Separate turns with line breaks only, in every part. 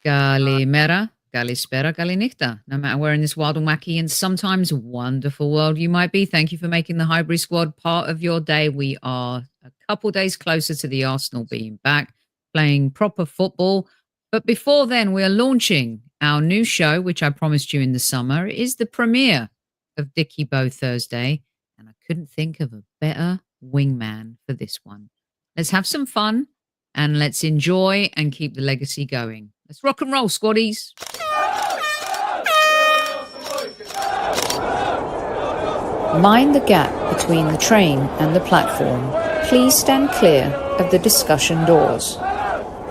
Kalimera, Kalispera, Kalinichta. No matter where in this wild and wacky and sometimes wonderful world you might be, thank you for making the Highbury Squad part of your day. We are a couple days closer to the Arsenal being back, playing proper football. But before then, we are launching our new show, which I promised you in the summer. It is the premiere of Dickie Bow Thursday, and I couldn't think of a better wingman for this one. Let's have some fun and let's enjoy and keep the legacy going. Let's rock and roll, squaddies.
Mind the gap between the train and the platform. Please stand clear of the discussion doors.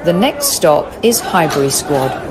The next stop is Highbury Squad.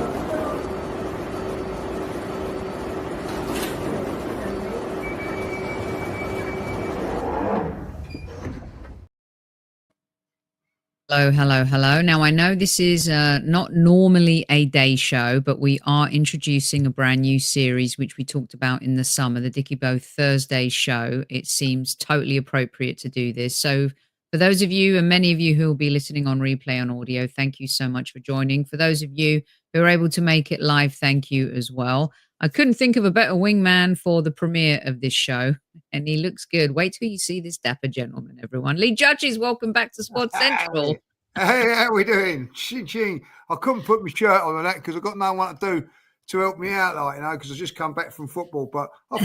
Hello, hello, hello. Now, I know this is not normally a day show, but we are introducing a brand new series, which we talked about in the summer, the Dickie Bow Thursday Show. It seems totally appropriate to do this. So for those of you and many of you who will be listening on replay on audio, thank you so much for joining. For those of you who are able to make it live, thank you as well. I couldn't think of a better wingman for the premiere of this show, and he looks good. Wait till you see this dapper gentleman, everyone. Lee Judges, welcome back to Squad Central.
Hey, how we doing? Ching. I couldn't put my shirt on that because I've got no one to do to help me out, like, you know, because I just come back from football. But I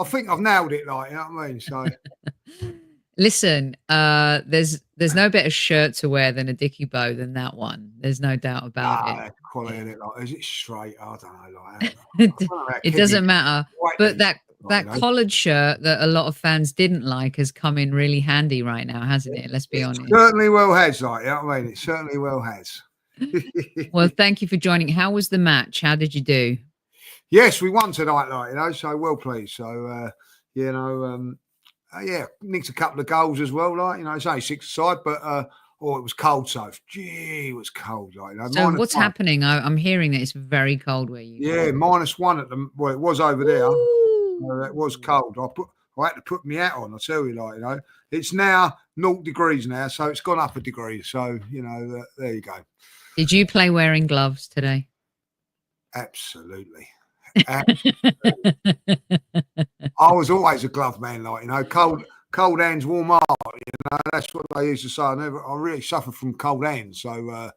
think I've nailed it, like, you know what I mean? So.
Listen, there's no better shirt to wear than a Dickie Bow than that one. There's no doubt about it.
Quality in it, like, is it straight? I don't know, like,
it doesn't matter. But that collared shirt that a lot of fans didn't like has come in really handy right now, hasn't it? Let's be honest.
Certainly well has, like, you know what I mean? It certainly well has.
Well, thank you for joining. How was the match? How did you do?
Yes, we won tonight, like, you know, so well pleased. So, you know, yeah, nicked a couple of goals as well, like, you know, it's only 6-a-side, but it was cold, so gee, it was cold, like, you know.
So what's happening? I'm hearing that it's very cold where you
go. -1 at the it was over there. It was cold. I had to put my hat on, I tell you, like, you know. It's now 0 degrees now, so it's gone up a degree. So, you know, there you go.
Did you play wearing gloves today?
Absolutely. I was always a glove man, like, you know, cold hands, warm heart, you know, that's what I used to say. I really suffer from cold hands, so
I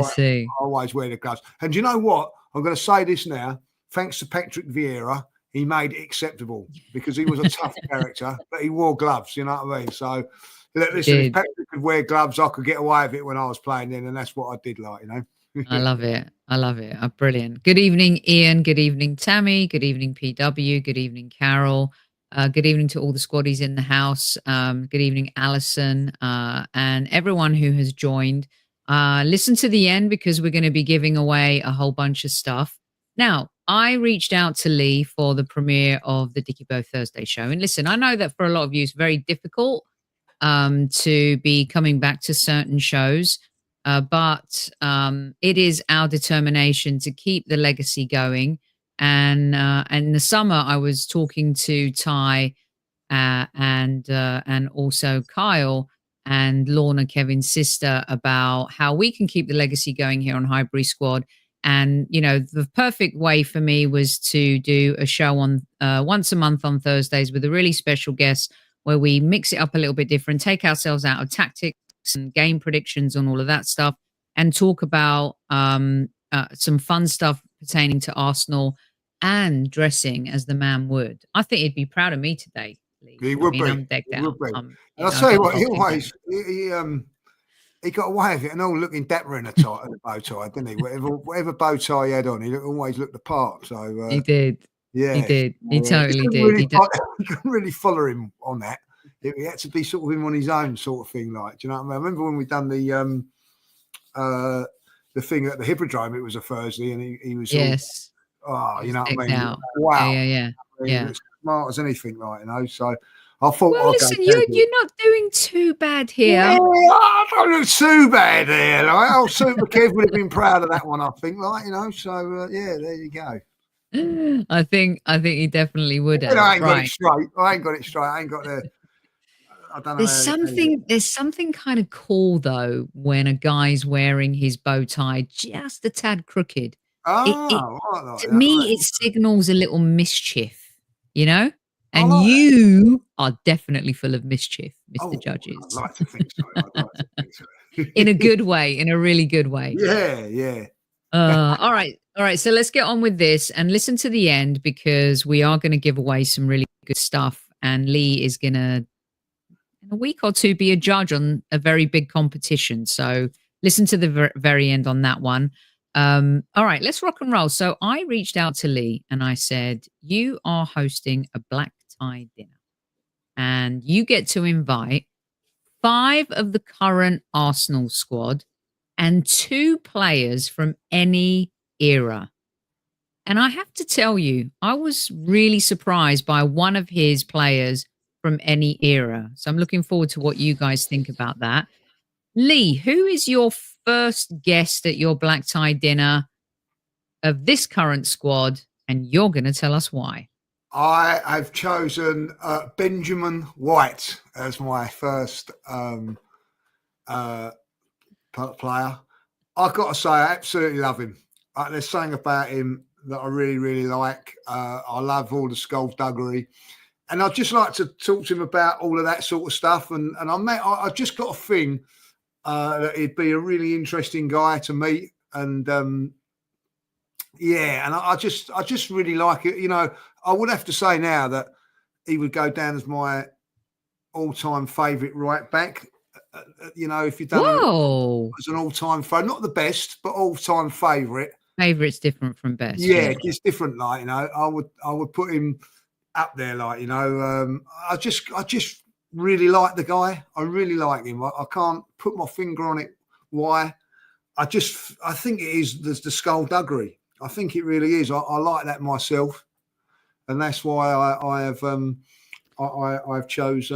see.
I always wear the gloves. And you know what? I'm going to say this now. Thanks to Patrick Vieira, he made it acceptable because he was a tough character, but he wore gloves. You know what I mean? So listen, if Patrick could wear gloves, I could get away with it when I was playing then, and that's what I did, like, you know.
I love it. I love it. Oh, brilliant. Good evening, Ian. Good evening, Tammy. Good evening, PW. Good evening, Carol. Good evening to all the squaddies in the house. Good evening, Alison, and everyone who has joined. Listen to the end because we're going to be giving away a whole bunch of stuff. Now, I reached out to Lee for the premiere of the Dickie Bow Thursday Show. And listen, I know that for a lot of you, it's very difficult to be coming back to certain shows. But it is our determination to keep the legacy going. And in the summer, I was talking to Ty and also Kyle and Lorna, Kevin's sister, about how we can keep the legacy going here on Highbury Squad. And, you know, the perfect way for me was to do a show on once a month on Thursdays with a really special guest where we mix it up a little bit different, take ourselves out of tactics and game predictions and all of that stuff, and talk about some fun stuff pertaining to Arsenal and dressing as the man would. I think he'd be proud of me today, Lee.
He would be.
I'm decked out.
And I'll tell you what, he got away with it and all looking dapper in a bow tie, didn't he? Whatever bow tie he had on, he always looked the part. So
he did. Yeah, he did. He totally did.
You couldn't really follow him on that. He had to be sort of him on his own sort of thing, like, do you know what I mean? I remember when we done the thing at the Hippodrome, it was a Thursday, and he was
yes.
You know what I mean?
Out.
Wow.
Yeah.
As smart as anything, like, you know. So I thought,
well, listen, you're not doing too bad here.
Yeah, I don't look too bad here. Like, Super Kev would have been proud of that one, I think, like, you know. So yeah, there you go.
I think he definitely would have.
I ain't got it straight. I ain't got it straight. I ain't got the I don't know.
There's something kind of cool though when a guy's wearing his bow tie just a tad crooked. It to me it signals a little mischief, you know? And you are definitely full of mischief, Mr. Judges.
I'd like to think so. I'd like to think so.
In a good way, in a really good way.
Yeah.
All right. So let's get on with this and listen to the end because we are going to give away some really good stuff. And Lee is going to, in a week or two, be a judge on a very big competition. So listen to the very end on that one. All right, let's rock and roll. So I reached out to Lee and I said, you are hosting a black tie dinner and you get to invite 5 of the current Arsenal squad and 2 players from any era. And I have to tell you, I was really surprised by one of his players from any era. So I'm looking forward to what you guys think about that. Lee, who is your first guest at your black tie dinner of this current squad? And you're going to tell us why.
I have chosen Benjamin White as my first player. I've got to say, I absolutely love him. There's something about him that I really, really like. I love all the skullduggery. And I'd just like to talk to him about all of that sort of stuff. And I just got a thing that he'd be a really interesting guy to meet. And and I just really like it. You know, I would have to say now that he would go down as my all-time favourite right back. You know, if you've done as an all-time favourite, not the best, but all-time favourite.
Favourite's different from best.
Yeah, it's different. Like, you know, I would put him up there. Like, you know, I just really like the guy. I really like him. I can't put my finger on it. Why? I think it is the skullduggery. I think it really is. I like that myself, and that's why I've chose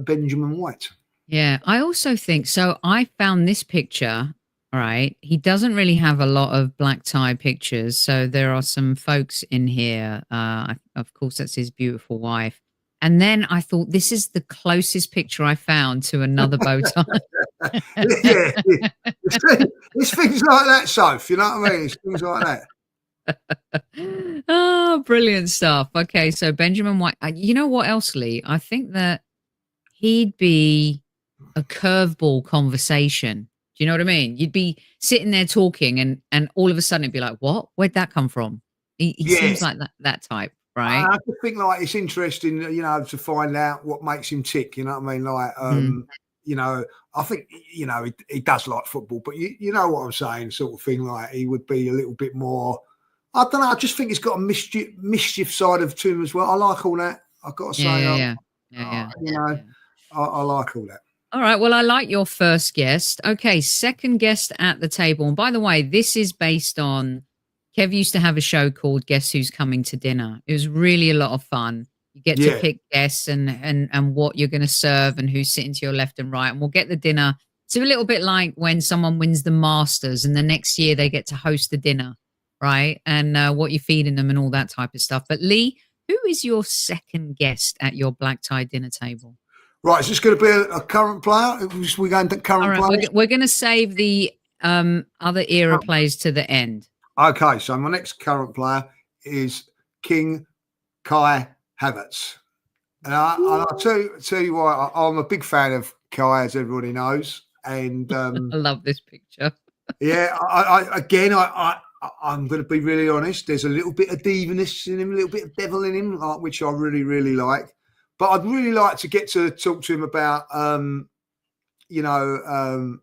Benjamin White.
Yeah, I also think so. I found this picture. All right, he doesn't really have a lot of black tie pictures, so there are some folks in here. Of course, that's his beautiful wife. And then I thought this is the closest picture I found to another bow tie.
yeah. It's things like that, Soph. You know what I mean? It's things like that.
Oh, brilliant stuff. Okay, so Benjamin White. You know what else, Lee? I think that he'd be a curveball conversation. Do you know what I mean? You'd be sitting there talking and all of a sudden it'd be like, what? Where'd that come from? He seems like that type, right?
I just think like it's interesting, you know, to find out what makes him tick. You know what I mean? Like, you know, I think, you know, he does like football, but you know what I'm saying, sort of thing. Like he would be a little bit more, I don't know. I just think he's got a mischief side of to him as well. I like all that. I've got to say, you know, I like all that.
All right. Well, I like your first guest. Okay. Second guest at the table. And by the way, this is based on Kev used to have a show called Guess Who's Coming to Dinner. It was really a lot of fun. You get to pick guests and what you're going to serve and who's sitting to your left and right. And we'll get the dinner. It's a little bit like when someone wins the Masters and the next year they get to host the dinner, right? And what you're feeding them and all that type of stuff. But Lee, who is your second guest at your black tie dinner table?
Right, is this going to be a current player? We're going to current players?
We're going to save the other era players to the end.
Okay, so my next current player is King Kai Havertz. And I'll tell you why. I'm a big fan of Kai, as everybody knows. And
I love this picture.
I'm going to be really honest. There's a little bit of diviness in him, a little bit of devil in him, which I really, really like. But I'd really like to get to talk to him about, you know,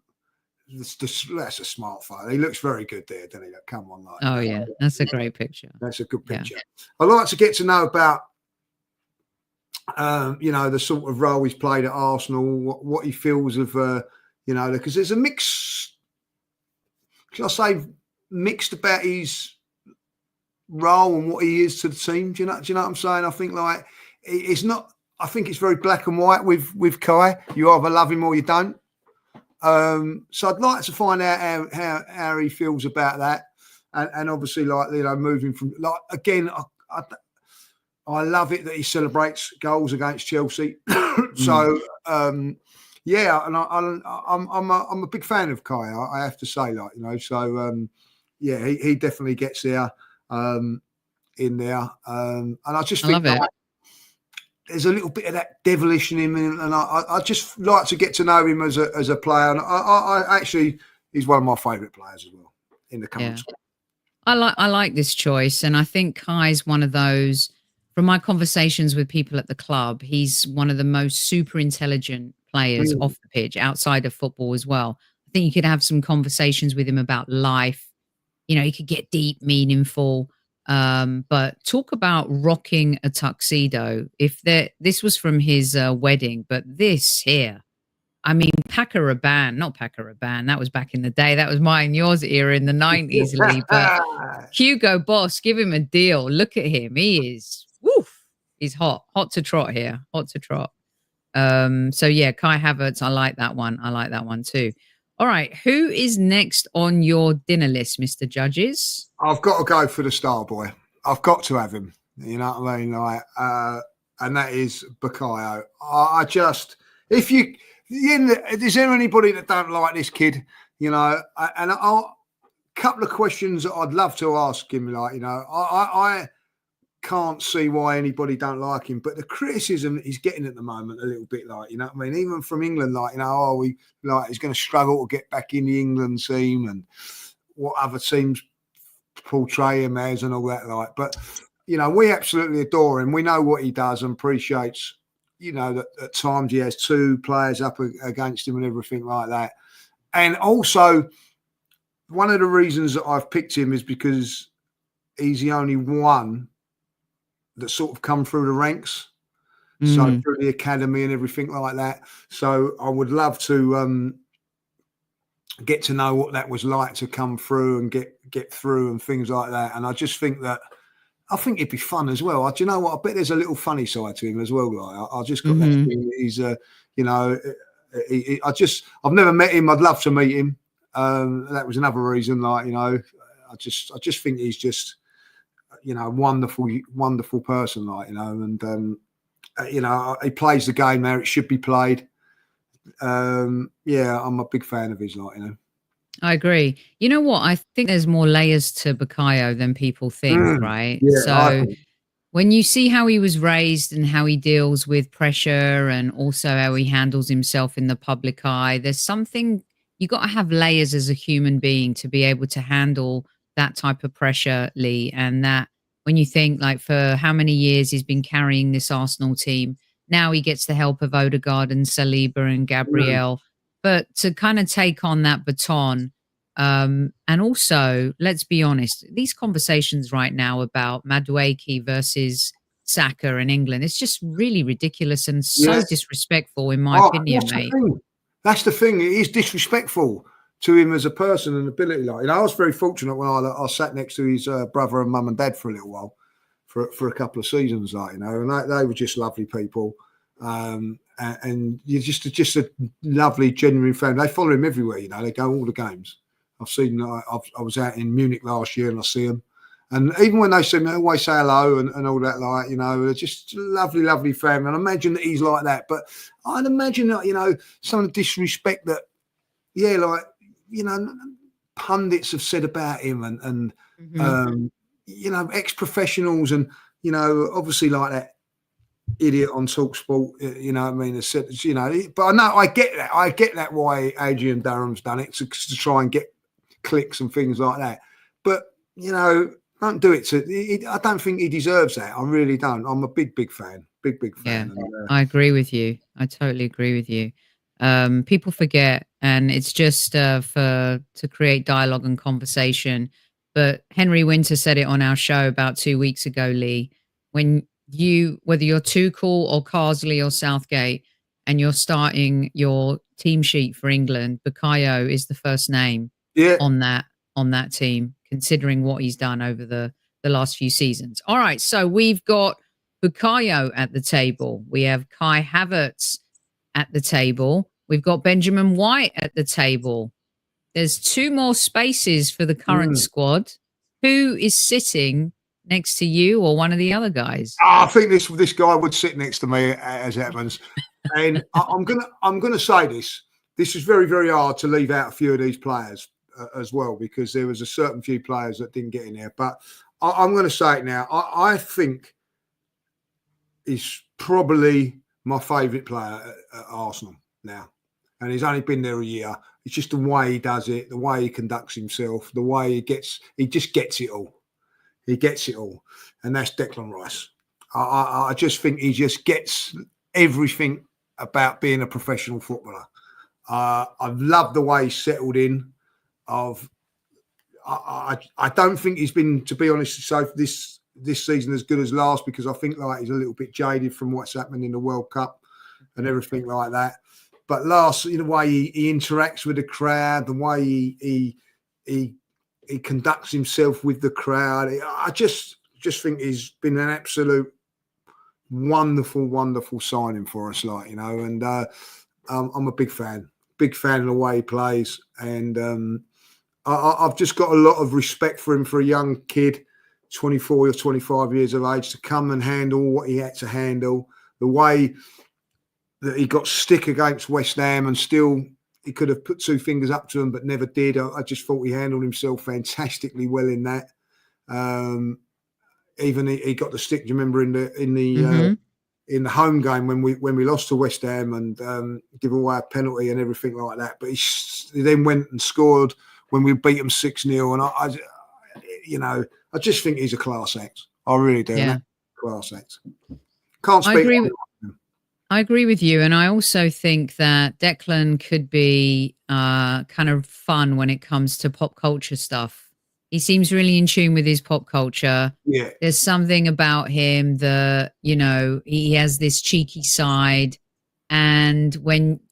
that's a smart photo. He looks very good there, doesn't he? Come on. Like,
oh, yeah. That's a great picture.
That's a good picture. Yeah. I'd like to get to know about, you know, the sort of role he's played at Arsenal, what he feels of, you know, because there's a mix, shall I say, mixed about his role and what he is to the team. Do you know what I'm saying? I think, like, it's not... I think it's very black and white with Kai. You either love him or you don't. So I'd like to find out how he feels about that, and obviously, like, you know, moving from, like, again, I I love it that he celebrates goals against Chelsea. So yeah, and I'm a big fan of Kai. I have to say, like, you know, so yeah, he definitely gets there in there, and I just think like, there's a little bit of that devilish in him, and I just like to get to know him as a player. And I actually, he's one of my favourite players as well in the current squad.
I like this choice, and I think Kai's one of those. From my conversations with people at the club, he's one of the most super intelligent players off the pitch, outside of football as well. I think you could have some conversations with him about life. You know, he could get deep, meaningful. But talk about rocking a tuxedo. This was from his wedding, but this here, I mean, Paco Rabanne, not Paco Rabanne, that was back in the day. That was mine and yours era in the 90s, Lee. But Hugo Boss, give him a deal. Look at him. He is, woof, he's hot to trot here, hot to trot. So yeah, Kai Havertz, I like that one. I like that one too. All right, who is next on your dinner list, Mr. Judges?
I've got to go for the star boy. I've got to have him. You know what I mean? Like, and that is Bukayo. I just, if you, is there anybody that don't like this kid? You know, and a couple of questions that I'd love to ask him. Like, you know, I can't see why anybody don't like him, but the criticism that he's getting at the moment, a little bit like, you know what I mean, even from England, like, you know, he's going to struggle to get back in the England team, and what other teams portray him as and all that, like. But you know, we absolutely adore him. We know what he does and appreciates, you know, that at times he has two players up against him and everything like that. And also, one of the reasons that I've picked him is because he's the only one that sort of come through the ranks, so through the academy and everything like that. So I would love to get to know what that was like to come through and get through and things like that. And I just think that, I think it'd be fun as well. Do you know what? I bet there's a little funny side to him as well. Like, I just got that feeling that he's, you know, I've never met him. I'd love to meet him. That was another reason. Like, you know, I just think he's just, you know, wonderful person, like, you know, and you know, he plays the game there it should be played. Yeah, I'm a big fan of his, like, you know.
I agree. You know what? I think there's more layers to Bukayo than people think, right?
Yeah,
so when you see how he was raised and how he deals with pressure and also how he handles himself in the public eye, there's something, you got to have layers as a human being to be able to handle that type of pressure, Lee. And that when you think, like, for how many years he's been carrying this Arsenal team, now he gets the help of Odegaard and Saliba and Gabriel. But to kind of take on that baton, and also, let's be honest, these conversations right now about Madueke versus Saka in England, it's just really ridiculous and so disrespectful, in my opinion, mate.
That's the thing. It is disrespectful to him as a person and ability. Like, you know, I was very fortunate when I sat next to his brother and mum and dad for a little while, for a couple of seasons, like, you know, and they were just lovely people. And you're just a lovely, genuine family. They follow him everywhere, you know. They go all the games. I've seen. I was out in Munich last year, and I see them. And even when they see me, they always say hello and all that, like, you know. They're just lovely, lovely family. And I imagine that he's like that. But I'd imagine that, you know, some of the disrespect that, yeah, like, you know, pundits have said about him, and you know, ex-professionals, and, you know, obviously like that idiot on TalkSport, you know what I mean? You know, but I know, I get that why Adrian Durham's done it, to try and get clicks and things like that. But, you know, don't do it I don't think he deserves that. I really don't. I'm a big fan. Big fan.
Yeah,
and,
I agree with you. I totally agree with you. People forget, and it's just to create dialogue and conversation. But Henry Winter said it on our show about 2 weeks ago, Lee, when whether you're Tuchel or Carsley or Southgate, and you're starting your team sheet for England, Bukayo is the first name on that team, considering what he's done over the last few seasons. All right, so we've got Bukayo at the table. We have Kai Havertz at the table. We've got Benjamin White at the table. There's two more spaces for the current squad. Who is sitting next to you or one of the other guys?
I think this guy would sit next to me as Evans, and I'm gonna say this. This is very, very hard to leave out a few of these players as well, because there was a certain few players that didn't get in there. But I'm going to say it now. I think he's probably my favourite player at Arsenal now, and he's only been there a year. It's just the way he does it, the way he conducts himself, the way he just gets it all. He gets it all, and that's Declan Rice. I just think he just gets everything about being a professional footballer. I've loved the way he's settled in. I don't think he's been, to be honest, so this season as good as last, because I think like he's a little bit jaded from what's happened in the World Cup and everything like that. But last, the way he interacts with the crowd, the way he conducts himself with the crowd, I just think he's been an absolute wonderful, wonderful signing for us. And I'm a big fan of the way he plays, and I've just got a lot of respect for him, for a young kid, 24 or 25 years of age, to come and handle what he had to handle, the way that he got stick against West Ham and still he could have put two fingers up to him but never did. I just thought he handled himself fantastically well in that. Even he got the stick, do you remember, in the home game when we lost to West Ham and give away a penalty and everything like that. But he then went and scored when we beat them 6-0. And I just think he's a class act. I really do.
Yeah.
Class act. Can't speak.
I agree with you. And I also think that Declan could be kind of fun when it comes to pop culture stuff. He seems really in tune with his pop culture.
Yeah.
There's something about him that, he has this cheeky side. And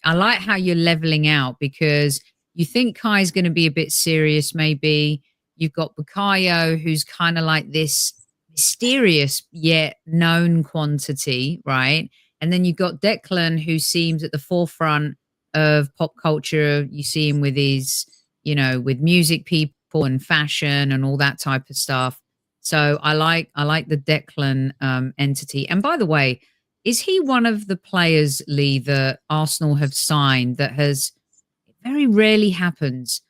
I like how you're leveling out, because you think Kai's going to be a bit serious, maybe. You've got Bukayo, who's kind of like this mysterious yet known quantity, right? And then you've got Declan, who seems at the forefront of pop culture. You see him with his, with music people and fashion and all that type of stuff. So I like the Declan entity. And by the way, is he one of the players, Lee, that Arsenal have signed that has, it very rarely happens,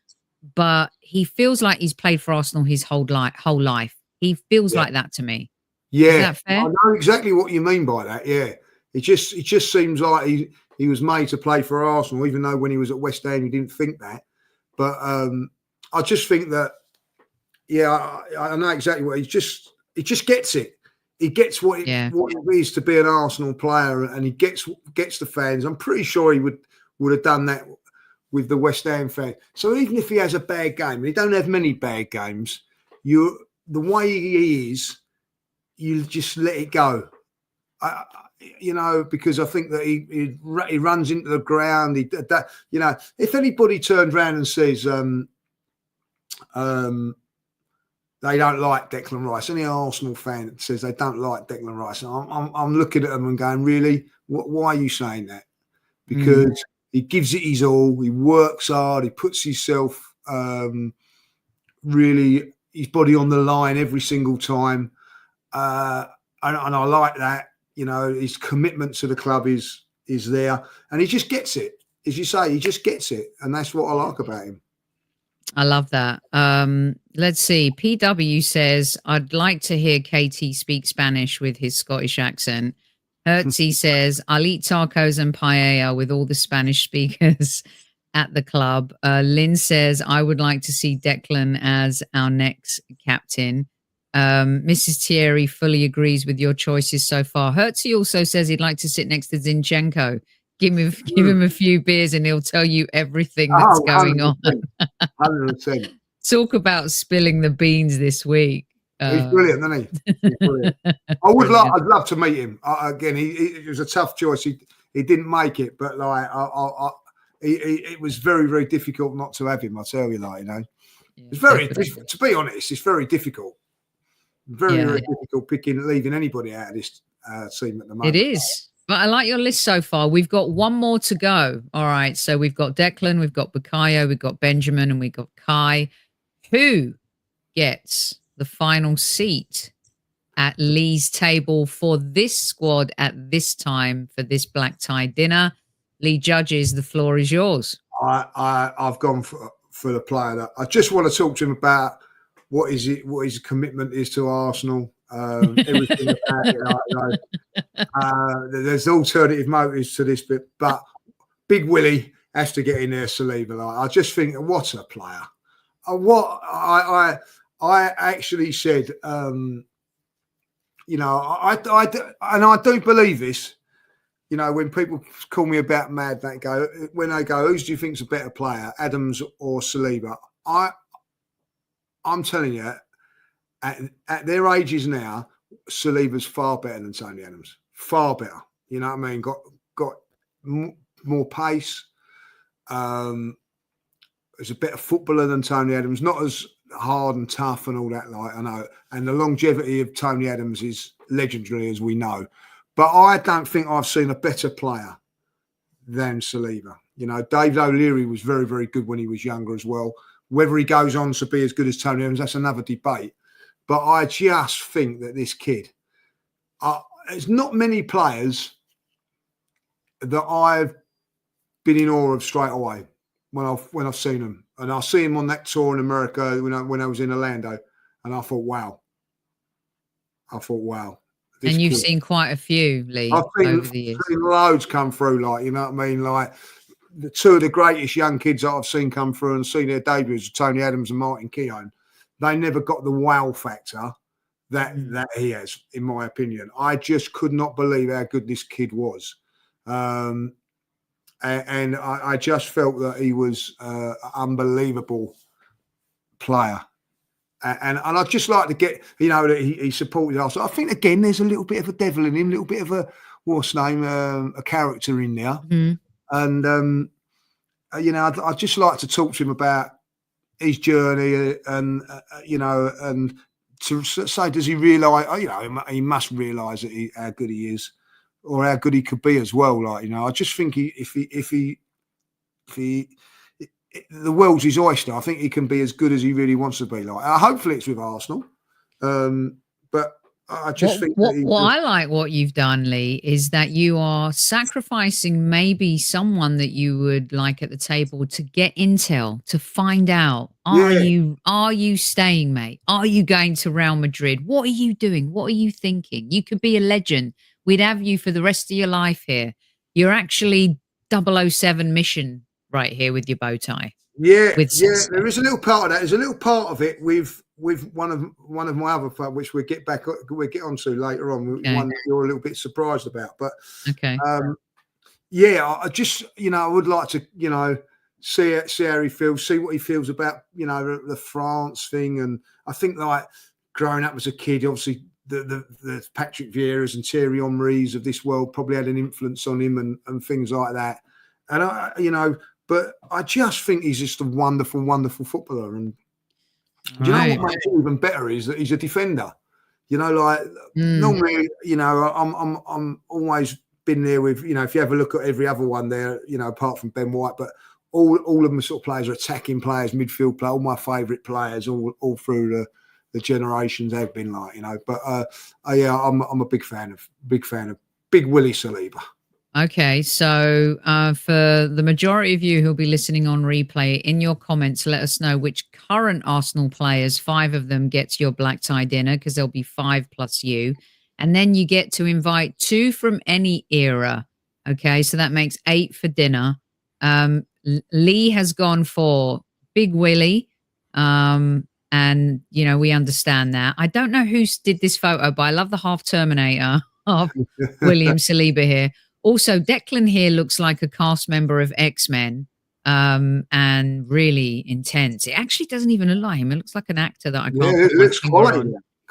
but he feels like he's played for Arsenal his whole life. He feels like that to me.
Yeah,
is that fair?
I know exactly what you mean by that. Yeah, it just seems like he was made to play for Arsenal, even though when he was at West Ham he didn't think that. But I just think that, I know exactly what he just gets it. He gets what it is to be an Arsenal player, and he gets the fans. I'm pretty sure he would have done that with the West Ham fans. So even if he has a bad game, and he don't have many bad games, the way he is, you just let it go. Because I think that he runs into the ground. If anybody turns around and says they don't like Declan Rice, any Arsenal fan that says they don't like Declan Rice, I'm looking at them and going, really? Why are you saying that? Because he gives it his all. He works hard. He puts himself really, his body on the line every single time. And I like that. His commitment to the club is there, and he just gets it. As you say, he just gets it, and that's what I like about him.
I love that. Let's see. PW says, I'd like to hear KT speak Spanish with his Scottish accent. Hertzy says, I'll eat tacos and paella with all the Spanish speakers at the club. Lynn says, I would like to see Declan as our next captain. Mrs. Thierry fully agrees with your choices so far. Hertzy also says he'd like to sit next to Zinchenko. Give him a few beers and he'll tell you everything that's going on.
100%.
Talk about spilling the beans this week.
He's brilliant, isn't he? He's brilliant. I'd love to meet him. Again, it was a tough choice. He didn't make it, but it was very, very difficult not to have him. I tell you, it's very. To be honest, it's very difficult. Very difficult leaving anybody out of this team at the moment.
It is. But I like your list so far. We've got one more to go. All right. So we've got Declan, we've got Bukayo, we've got Benjamin, and we've got Kai. Who gets the final seat at Lee's table for this squad at this time for this black tie dinner. Lee Judges, the floor is yours.
I've gone for the player that I just want to talk to him about. What his commitment is to Arsenal. Everything about it. There's alternative motives to this bit, but Big Willie has to get in there, Saliba. I just think, what a player. What I actually said, I do believe this. When people call me about mad, when they go, who do you think's a better player, Adams or Saliba? I'm telling you, at their ages now, Saliba's far better than Tony Adams. Far better. You know what I mean? Got more pace. Is a better footballer than Tony Adams. Not as hard and tough and all that. I know. And the longevity of Tony Adams is legendary, as we know. But I don't think I've seen a better player than Saliba. David O'Leary was very, very good when he was younger as well. Whether he goes on to be as good as Tony Adams, that's another debate. But I just think that this kid, there's not many players that I've been in awe of straight away when I've seen them. And I see him on that tour in America when I was in Orlando, and I thought, wow.
And you've seen quite a few, Lee, over the years.
I've seen loads come through, you know what I mean? The two of the greatest young kids that I've seen come through and seen their debuts, Tony Adams and Martin Keown, they never got the wow factor that he has, in my opinion. I just could not believe how good this kid was. And I just felt that he was an unbelievable player. And I'd just like to get, that he supported us. I think, again, there's a little bit of a devil in him, a little bit of a character in there. Mm-hmm. And, I'd just like to talk to him about his journey and to say, does he realise, he must realise that how good he is or how good he could be as well. I just think if he the world's his oyster, I think he can be as good as he really wants to be. Hopefully it's with Arsenal. But I just think
what I like what you've done, Lee, is that you are sacrificing maybe someone that you would like at the table to get intel, to find out, are you staying, mate? Are you going to Real Madrid? What are you doing? What are you thinking? You could be a legend. We'd have you for the rest of your life here. You're actually 007 mission right here with your bow tie.
Yeah, there is a little part of that. There's a little part of it with one of my other clubs, which we'll get onto later on. Okay. One that you're a little bit surprised about, but
okay.
I just I would like to see how he feels, see what he feels about the France thing, and I think growing up as a kid, obviously the Patrick Vieiras and Thierry Henrys of this world probably had an influence on him and things like that, and but I just think he's just a wonderful, wonderful footballer. And do you know what makes it even better is that he's a defender. Normally, I'm always been there with, if you have a look at every other one there, apart from Ben White, but all of them sort of players are attacking players, midfield players, all my favourite players, all through the generations have been But I'm a big fan of Big Willie Saliba.
Okay, so for the majority of you who'll be listening on replay, in your comments, let us know which current Arsenal players, 5 of them, gets your black tie dinner, because there'll be 5 plus you. And then you get to invite 2 from any era. Okay, so that makes 8 for dinner. Lee has gone for Big Willie. And, we understand that. I don't know who did this photo, but I love the half Terminator of William Saliba here. Also, Declan here looks like a cast member of X-Men and really intense. It actually doesn't even look like him. It looks like an actor that I can't put my finger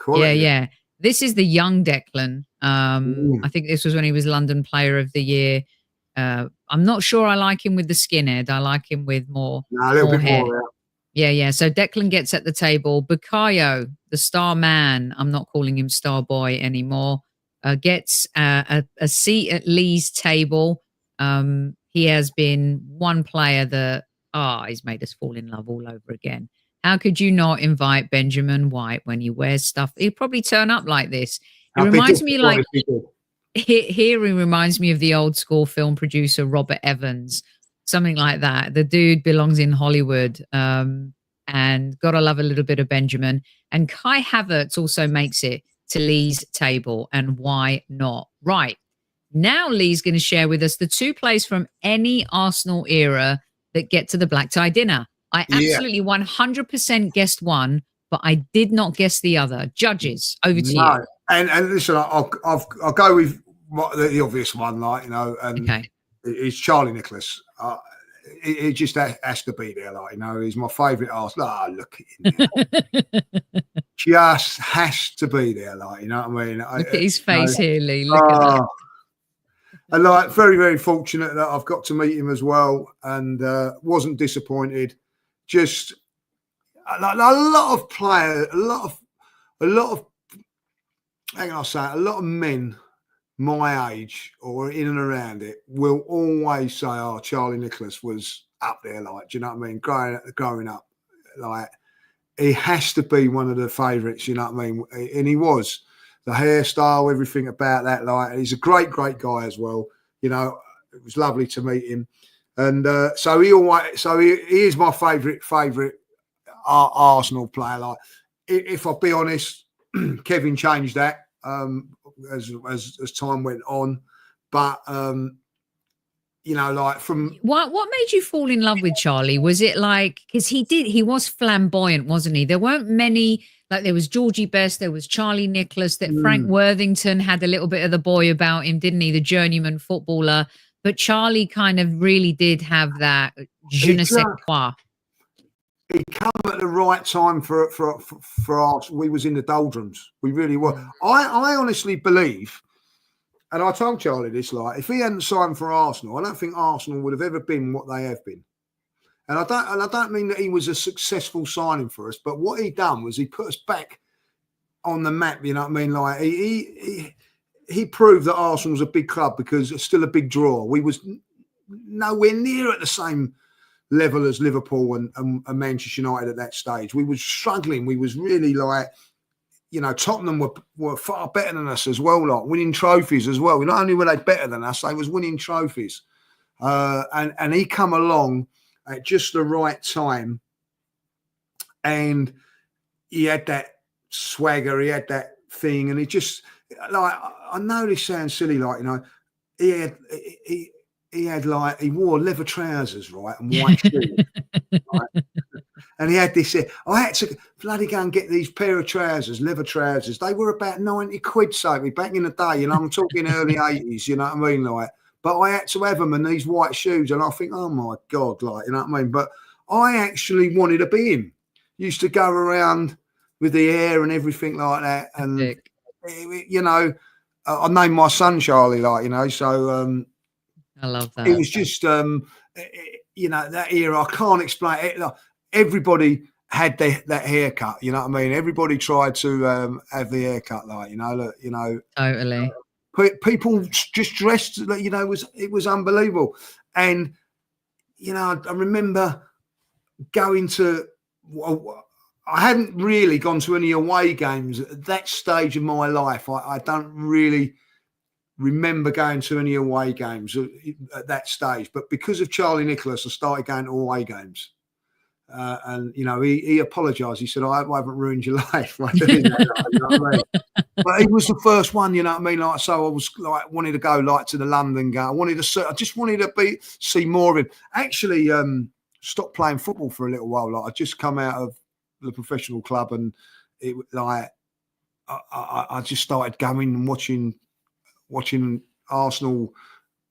on. Yeah. This is the young Declan. I think this was when he was London Player of the Year. I'm not sure I like him with the skinhead. I like him with more hair. Yeah. So Declan gets at the table. Bukayo, the star man, I'm not calling him star boy anymore, gets a seat at Lee's table. He has been one player that he's made us fall in love all over again. How could you not invite Benjamin White when he wears stuff? He'd probably turn up like this. It reminds me like here he reminds me of the old school film producer Robert Evans, something like that. The dude belongs in Hollywood, and gotta love a little bit of Benjamin. And Kai Havertz also makes it to Lee's table, and why not? Right. Now Lee's going to share with us the 2 plays from any Arsenal era that get to the black tie dinner. I absolutely 100% guessed one, but I did not guess the other. Judges, over to you.
And listen, I'll go with the obvious one, like, you know, and it's Charlie Nicholas. It just has to be there, like, you know. He's my favourite Arsenal. Look at him. Just has to be there, like, you know what I mean.
Look at his face here, Lee. Look at that.
And like, very, very fortunate that I've got to meet him as well, and wasn't disappointed. Just a lot of players, a lot of how can I say it? A lot of men my age or in and around it will always say, "Oh, Charlie Nicholas was up there." Like, do you know what I mean? Growing up, like, he has to be one of the favourites. You know what I mean? And he was. The hairstyle, everything about that. Like, he's a great, great guy as well. You know, it was lovely to meet him. And so he is my favourite Arsenal player. Like, if I'll be honest, Kevin changed that as time went on, but you know, like, from
what made you fall in love with Charlie? Was it like, because he was flamboyant, wasn't he? There weren't many, like, there was Georgie Best, there was Charlie Nicholas, that Frank Worthington had a little bit of the boy about him, didn't he? The journeyman footballer. But Charlie kind of really did have that je ne sais quoi.
He come at the right time for us. We was in the doldrums. We really were. I honestly believe, and I told Charlie this, like, if he hadn't signed for Arsenal, I don't think Arsenal would have ever been what they have been. And I don't mean that he was a successful signing for us, but what he done was he put us back on the map. You know what I mean? Like, he proved that Arsenal was a big club, because it's still a big draw. We was nowhere near at the same level as Liverpool and Manchester United at that stage. We was struggling. We was really, like, you know, Tottenham were far better than us as well, like, winning trophies as well. Not only were they better than us, they was winning trophies. And he come along at just the right time, and he had that swagger, he had that thing, and he just, like, I know this sounds silly, like, you know, he wore leather trousers, right, and white shoes, right? And he had this. I had to bloody go and get these pair of trousers, leather trousers. They were about 90 quid, so back in the day. You know, I'm talking early 80s. You know what I mean, like. But I had to have them, and these white shoes, and I think, oh my God, like, you know what I mean. But I actually wanted to be him. Used to go around with the hair and everything like that, and you know, I named my son Charlie, like, you know. So
I love that.
It was just, you know, that era. I can't explain it. Like, everybody had that haircut, you know what I mean? Everybody tried to have the haircut, like, you know, look, you know.
Totally.
People just dressed, you know, it was unbelievable. And, you know, I remember going to, I hadn't really gone to any away games at that stage of my life. I don't really remember going to any away games at that stage. But because of Charlie Nicholas, I started going to away games. And, you know, he apologised. He said, I haven't ruined your life. You know what I mean? But he was the first one, you know what I mean? Like, so I was like, wanted to go like to the London game. I just wanted to see more of him. Actually, stopped playing football for a little while. Like, I just come out of the professional club, and it, like, I just started going and watching Arsenal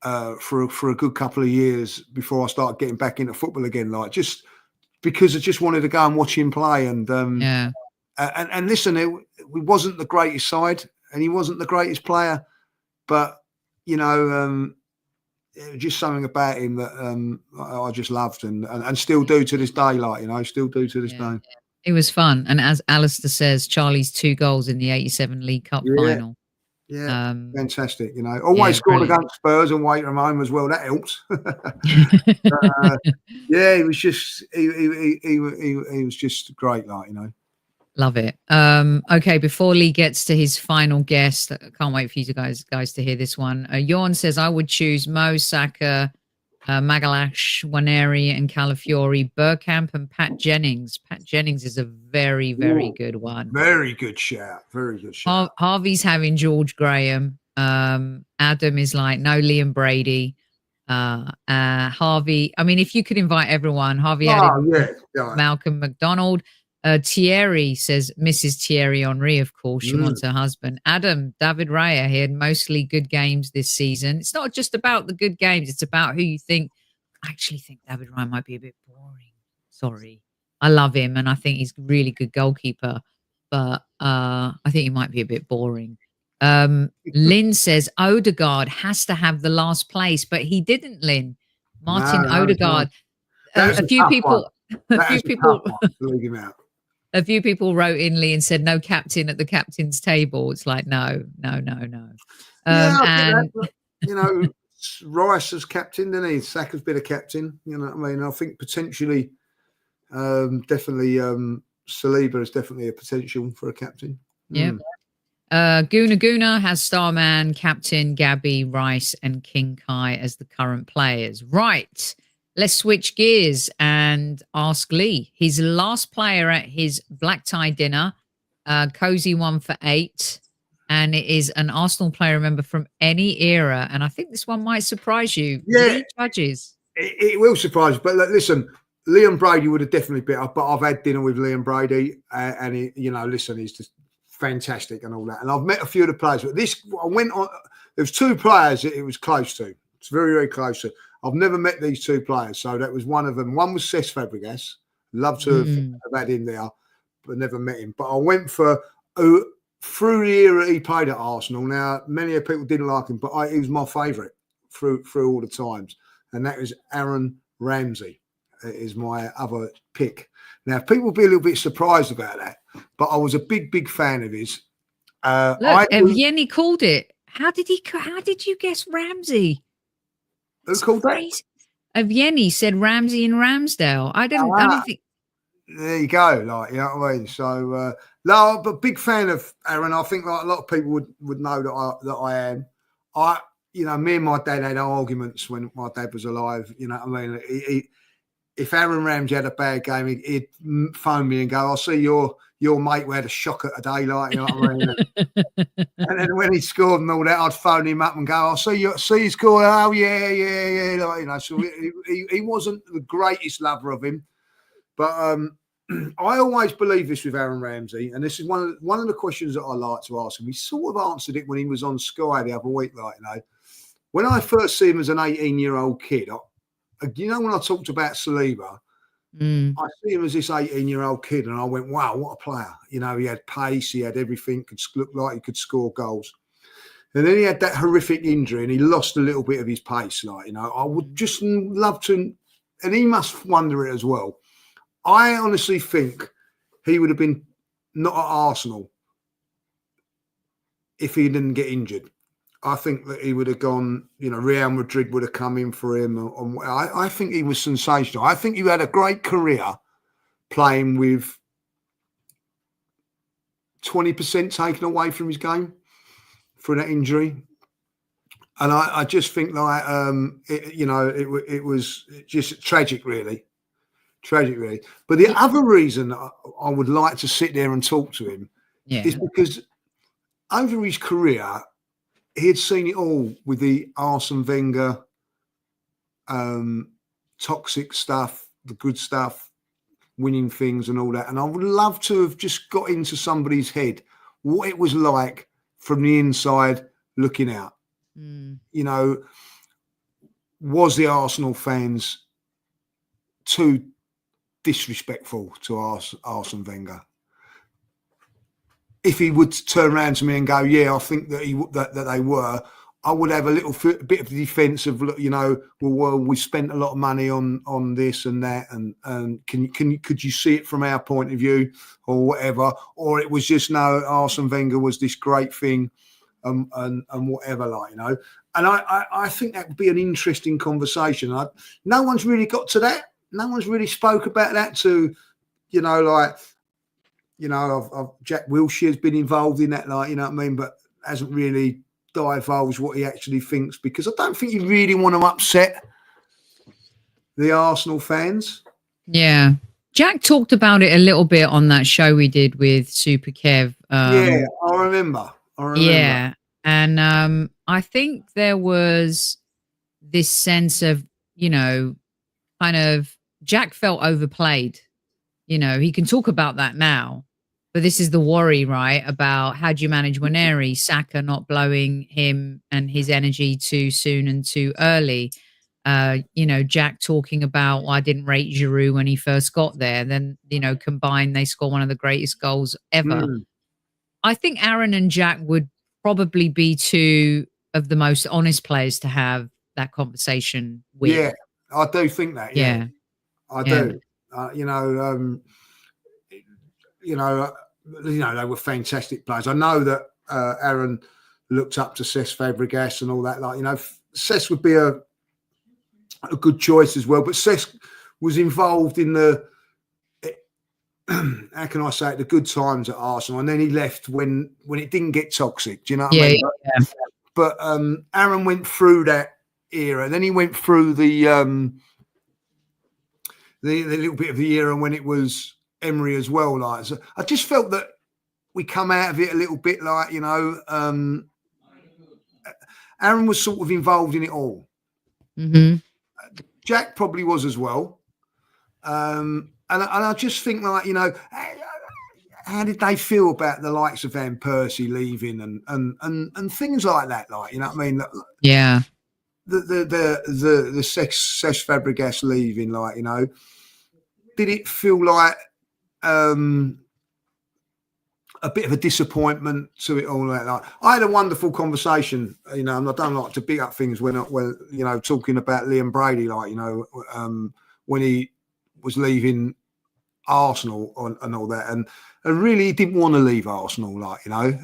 for a good couple of years before I started getting back into football again. Like, just because I just wanted to go and watch him play. And and listen, it wasn't the greatest side, and he wasn't the greatest player, but, you know, it was just something about him that I just loved and still do to this day. Like, you know, still do to this day.
It was fun. And as Alistair says, Charlie's 2 goals in the '87 League Cup final.
Yeah, fantastic. You know, always scored
brilliant.
against Spurs and wait from home as well. That helps. Yeah, he was just he was just great, like, you know.
Love it. Okay, before Lee gets to his final guest, I can't wait for you guys to hear this one. Jorn says, I would choose Mo, Saka, Magalash, Waneri and Calafiori, Bergkamp and Pat Jennings. Pat Jennings is a very, very good one.
Very good shout. Very good shout.
Harvey's having George Graham. Adam is like, no, Liam Brady. Harvey, I mean, if you could invite everyone, Harvey added Malcolm McDonald. Thierry says Mrs. Thierry Henry, of course. She wants her husband. Adam, David Raya, he had mostly good games this season. It's not just about the good games. It's about who you think. I actually think David Raya might be a bit boring. Sorry. I love him and I think he's a really good goalkeeper. But I think he might be a bit boring. Lynn says Odegaard has to have the last place, but he didn't, Lynn. Martin Odegaard. A few people
leave him out.
A few people wrote in, Lee, and said no captain at the captain's table. It's like, no.
And you know, Rice as captain, didn't he? Saka's been a captain. You know what I mean? I think potentially, definitely, Saliba is definitely a potential for a captain.
Yeah. Guna has Starman, Captain, Gabby, Rice, and King Kai as the current players. Right. Let's switch gears and ask Lee. His last player at his black tie dinner, cozy one for 8. And it is an Arsenal player, remember, from any era. And I think this one might surprise you.
Yeah.
Lee judges.
It will surprise you. But listen, Liam Brady would have definitely been up. But I've had dinner with Liam Brady. And, he, you know, listen, he's just fantastic and all that. And I've met a few of the players. But I went on. There was 2 players that it was close to. It's very, very close to. I've never met these 2 players, so that was one of them. One was Cesc Fabregas. Love to have had him there, but never met him. But I went for through the era he played at Arsenal. Now, many people didn't like him, but he was my favourite through all the times, and that was Aaron Ramsey. Is my other pick. Now, people will be a little bit surprised about that, but I was a big fan of his.
Look, Evgeny called it. How did you guess Ramsey?
Who called that?
Evgeny said Ramsey and Ramsdale. I don't think.
There you go. Like, you know what I mean? So, no, but big fan of Aaron. I think like a lot of people would know that I am. You know, me and my dad had arguments when my dad was alive. You know what I mean? If Aaron Ramsey had a bad game, he'd phone me and go, "I'll see your mate who had a shocker today," like, you know what I mean? And then when he scored and all that, I'd phone him up and go, "I'll see he scored." Oh yeah, like, you know. So he wasn't the greatest lover of him, but I always believe this with Aaron Ramsey, and this is one of the questions that I like to ask him. He sort of answered it when he was on Sky the other week, like, you know, when I first see him as an 18-year-old kid. You know, when I talked about Saliba, I see him as this 18-year-old kid, and I went, wow, what a player. You know, he had pace, he had everything, could look like he could score goals. And then he had that horrific injury, and he lost a little bit of his pace. Like, you know, I would just love to, and he must wonder it as well. I honestly think he would have been not at Arsenal if he didn't get injured. I think that he would have gone, you know, Real Madrid would have come in for him. I think he was sensational. I think he had a great career playing with 20% taken away from his game for that injury. And I just think like, it was just tragic, really. Tragic, really. But the other reason I would like to sit there and talk to him is because over his career, he had seen it all with the Arsene Wenger toxic stuff, the good stuff, winning things and all that. And I would love to have just got into somebody's head, what it was like from the inside looking out. You know, was the Arsenal fans too disrespectful to Arsene Wenger? If he would turn around to me and go, yeah, I think that that they were, I would have a little bit of defence of, you know, well, we spent a lot of money on this and that, and could you see it from our point of view or whatever? Or it was just, no, Arsene Wenger was this great thing. and whatever, like, you know. And I think that would be an interesting conversation. No one's really got to that. No one's really spoke about that to, you know, like, you know, Jack Wilshere's been involved in that, like, you know what I mean, but hasn't really divulged what he actually thinks, because I don't think you really want to upset the Arsenal fans.
Yeah. Jack talked about it a little bit on that show we did with Super Kev.
Yeah, I remember.
Yeah. And I think there was this sense of, you know, kind of Jack felt overplayed. You know, he can talk about that now, but this is the worry, right? About how do you manage Waneri, Saka not blowing him and his energy too soon and too early. You know, Jack talking about, well, I didn't rate Giroud when he first got there. Then, you know, combined, they score one of the greatest goals ever. I think Aaron and Jack would probably be two of the most honest players to have that conversation with.
Yeah, I do think that. Yeah. I do. You know, they were fantastic players. I know that Aaron looked up to Cesc Fabregas and all that. Like, you know, Cesc would be a good choice as well. But Cesc was involved in the, how can I say it, the good times at Arsenal, and then he left when it didn't get toxic. Do you know what I mean? But Aaron went through that era. Then he went through the little bit of the era when it was Emery as well. Like, so I just felt that we come out of it a little bit like, you know, Aaron was sort of involved in it all. Jack probably was as well. And I just think, like, you know, how did they feel about the likes of Van Persie leaving and things like that? Like, you know what I mean?
Yeah.
The Cesc Fabregas leaving, like, you know, did it feel like a bit of a disappointment to it all? Like, I had a wonderful conversation, you know, and I don't like to big up things when you know, talking about Liam Brady, like, you know, when he was leaving Arsenal and all that, and really he didn't want to leave Arsenal, like, you know,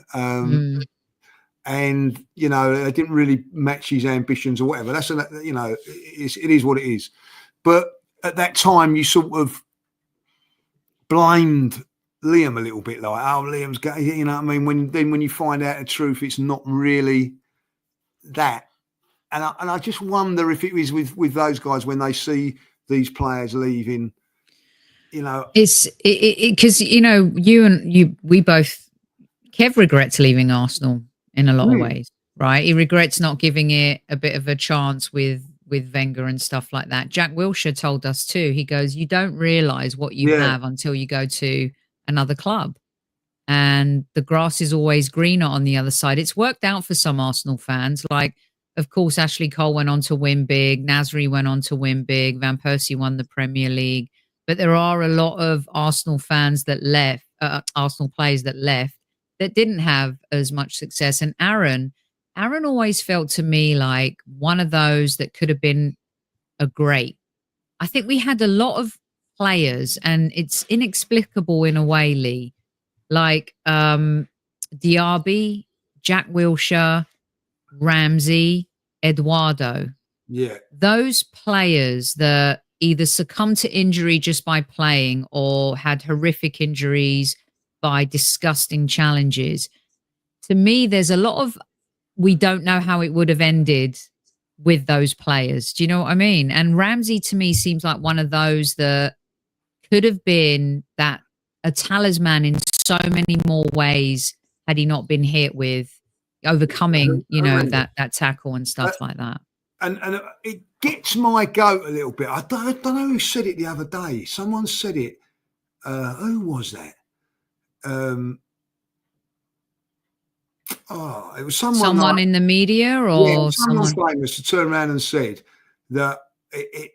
and, you know, it didn't really match his ambitions or whatever. That's, you know, it is what it is. But at that time, you sort of blamed Liam a little bit, like, oh, Liam's going, you know what I mean? When you find out the truth, it's not really that. And I just wonder if it was with those guys when they see these players leaving, you know.
It's because, you know, we both, Kev regrets leaving Arsenal in a lot of ways, right? He regrets not giving it a bit of a chance with Wenger and stuff like that. Jack Wilshere told us too. He goes, you don't realise what you have until you go to another club. And the grass is always greener on the other side. It's worked out for some Arsenal fans. Like, of course, Ashley Cole went on to win big. Nasri went on to win big. Van Persie won the Premier League. But there are a lot of Arsenal fans that left, Arsenal players that left, that didn't have as much success. And Aaron always felt to me like one of those that could have been a great. I think we had a lot of players, and it's inexplicable in a way, Lee, like Diaby, Jack Wilshere, Ramsey, Eduardo.
Yeah.
Those players that either succumbed to injury just by playing or had horrific injuries by disgusting challenges. To me, there's a lot of, we don't know how it would have ended with those players. Do you know what I mean? And Ramsey, to me, seems like one of those that could have been a talisman in so many more ways had he not been hit with overcoming, you know, that tackle and stuff like that.
And it gets my goat a little bit. I don't know who said it the other day. Someone said it. Who was that? It was someone like,
in the media, or
someone famous to turn around and said that it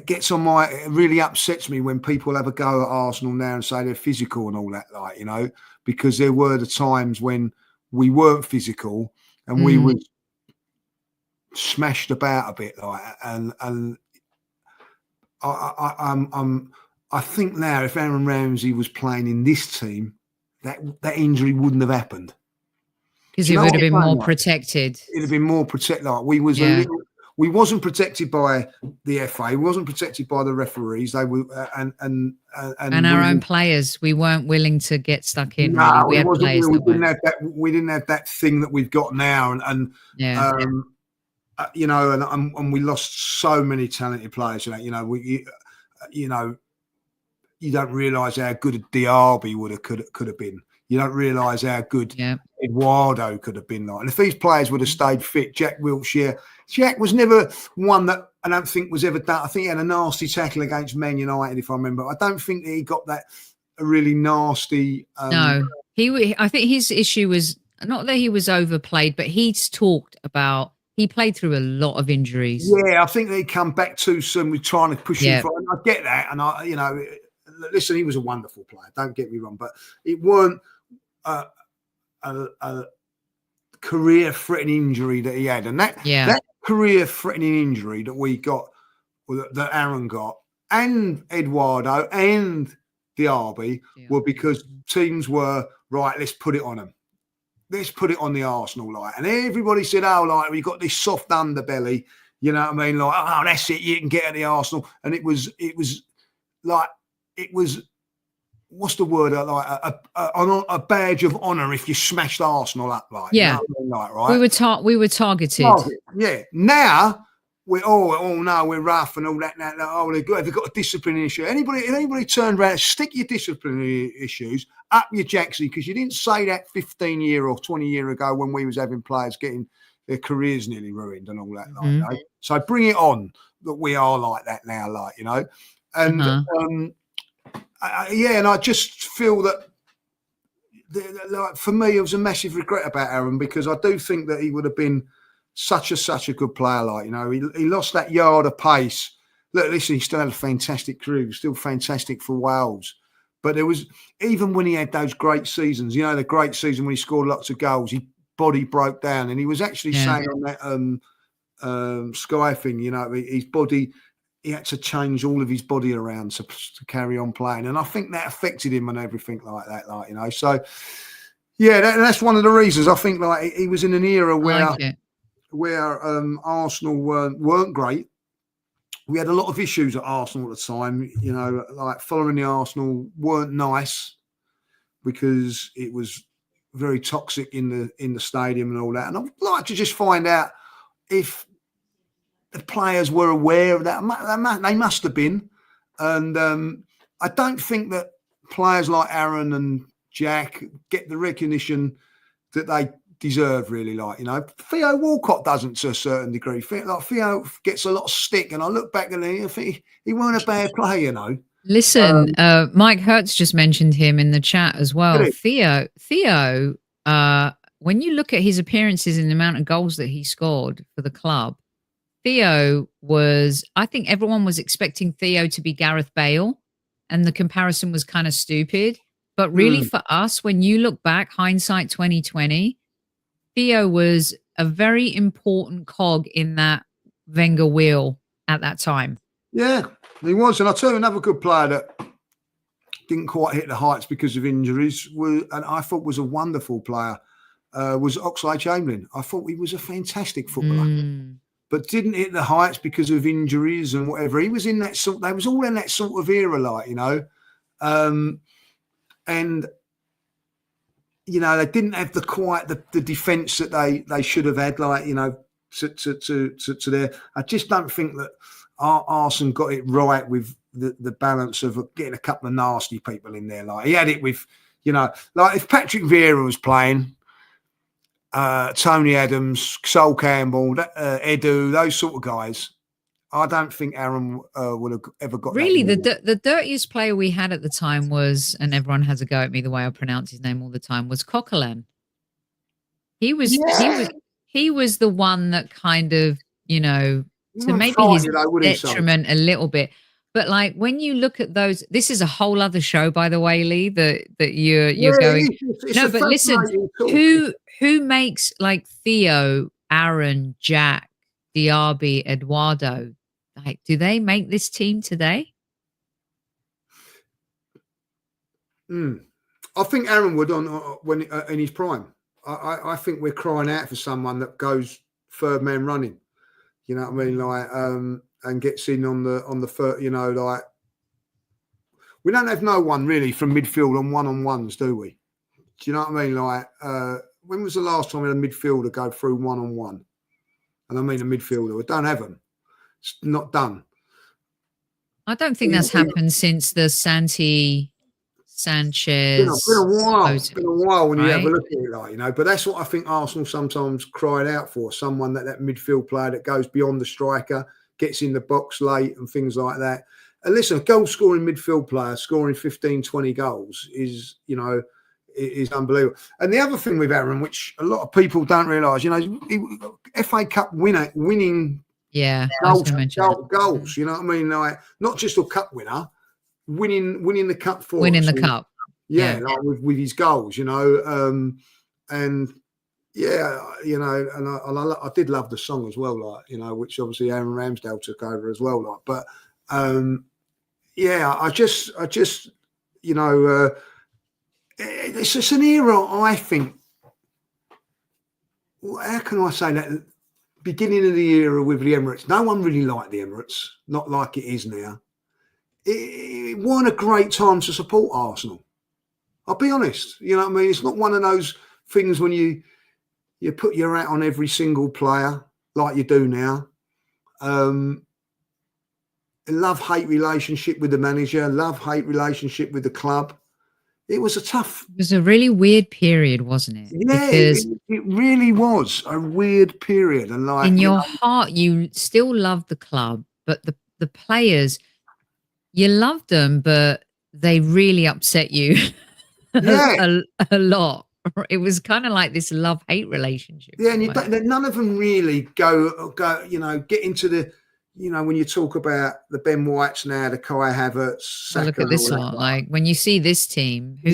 gets on my, it really upsets me when people have a go at Arsenal now and say they're physical and all that, like, you know, because there were the times when we weren't physical and we were smashed about a bit, like, and I think now if Aaron Ramsey was playing in this team, that injury wouldn't have happened.
Because it would have been more protected.
It'd have been more protected. Like we wasn't protected by the FA. We wasn't protected by the referees. They were and
our own players. We weren't willing to get stuck in.
No,
really. We had players
we didn't have that thing that we've got now, and you know, and we lost so many talented players. You know, you don't realise how good a Diaby could have been. You don't realise how good Eduardo could have been like. And if these players would have stayed fit, Jack was never one that I don't think was ever done. I think he had a nasty tackle against Man United, if I remember. I don't think that he got that really nasty.
No, I think his issue was not that he was overplayed, but he's talked about he played through a lot of injuries.
Yeah, I think that he come back too soon with trying to push him forward. And I get that, and you know, listen, he was a wonderful player. Don't get me wrong, but it weren't a career-threatening injury that he had, and that career-threatening injury that we got, that Aaron got, and Eduardo and Diaby were because teams were right. Let's put it on them. Let's put it on the Arsenal, like, and everybody said, "Oh, like we got this soft underbelly." You know what I mean? Like, oh, that's it. You can get at the Arsenal, and it was like it was. What's the word? Like a badge of honour if you smashed Arsenal up, like you know what I mean? Like, right?
We were targeted.
Yeah. Now we're no, we're rough and all that. Oh, they've got a disciplinary issue. Anybody turned around, stick your disciplinary issues up your jacksie, because you didn't say that 15 year or 20 year ago when we was having players getting their careers nearly ruined and all that. Like, you know? So bring it on that we are like that now, like, you know, and. And I just feel that, like, for me, it was a massive regret about Aaron, because I do think that he would have been such a good player. Like, you know, he lost that yard of pace. Look, listen, he still had a fantastic career. He was still fantastic for Wales. But there was, even when he had those great seasons, you know, the great season when he scored lots of goals, his body broke down. And he was actually saying on that Sky thing, you know, his body... He had to change all of his body around to carry on playing. And I think that affected him and everything like that, like, you know. So, yeah, that's one of the reasons. I think, like, he was in an era where Arsenal weren't great. We had a lot of issues at Arsenal at the time, you know, like following the Arsenal weren't nice because it was very toxic in the stadium and all that. And I'd like to just find out if the players were aware of that. They must have been. And I don't think that players like Aaron and Jack get the recognition that they deserve, really. Like, you know, Theo Walcott doesn't to a certain degree. Theo gets a lot of stick, and I look back at him, I think he weren't a bad player, you know.
Listen, Mike Hertz just mentioned him in the chat as well. Theo, when you look at his appearances and the amount of goals that he scored for the club, Theo was, I think everyone was expecting Theo to be Gareth Bale, and the comparison was kind of stupid. But really for us, when you look back, hindsight 2020, Theo was a very important cog in that Wenger wheel at that time. Yeah,
he was. And I'll tell you another good player that didn't quite hit the heights because of injuries, and I thought was a wonderful player, was Oxlade-Chamberlain. I thought he was a fantastic footballer. But didn't hit the heights because of injuries and whatever. He was in that sort. They was all in that sort of era, like, you know, and you know, they didn't have the defence that they should have had, like, you know, to their. I just don't think that Arsene got it right with the balance of getting a couple of nasty people in there. Like, he had it with, you know, like if Patrick Vieira was playing. Tony Adams, Sol Campbell, Edu, those sort of guys. I don't think Aaron would have ever got.
Really, the dirtiest player we had at the time was, and everyone has a go at me the way I pronounce his name all the time, was Coquelin. He was the one that kind of, you know, to maybe his detriment a little bit. But like when you look at those, this is a whole other show, by the way, Lee, that you're going. No, but listen, who makes like Theo, Aaron, Jack, Diaby, Eduardo? Like, do they make this team today?
I think Aaron would when in his prime. I think we're crying out for someone that goes third man running. You know what I mean? Like, and gets in on the third. You know, like we don't have no one really from midfield on one-on-ones, do we? Do you know what I mean? Like, when was the last time we had a midfielder go through one-on-one? And I mean a midfielder. We don't have them. It's not done.
I don't think that's happened since the Sanchez.
It's been a while. It's been a while when you have a look at it, like, you know. But that's what I think Arsenal sometimes cried out for: someone that midfield player that goes beyond the striker, gets in the box late, and things like that. And listen, a goal-scoring midfield player scoring 15, 20 goals is, you know, is unbelievable. And the other thing with Aaron, which a lot of people don't realise, you know, FA Cup winning.
Yeah,
goals. You know what I mean? Like, not just a cup winner, winning the cup for
winning
us.
the cup.
Yeah, like with his goals, you know. And yeah, you know, and I did love the song as well, like, you know, which obviously Aaron Ramsdale took over as well, like. But yeah, I just, you know, it's just an era. I think. How can I say that? Beginning of the era with the Emirates, no one really liked the Emirates, not like it is now. It wasn't a great time to support Arsenal. I'll be honest. You know what I mean? It's not one of those things when you put your hat on every single player like you do now. Love-hate relationship with the manager, love-hate relationship with the club. It was a really weird period, wasn't it?
Yeah,
because it really was a weird period. And like,
in your heart, you still love the club, but the players, you loved them, but they really upset you a lot. It was kind of like this love-hate relationship.
Yeah, and none of them really go, you know, get into the, you know, when you talk about the Ben Whites now, the Kai Havertz.
Well, look at this lot. Like, when you see this team, who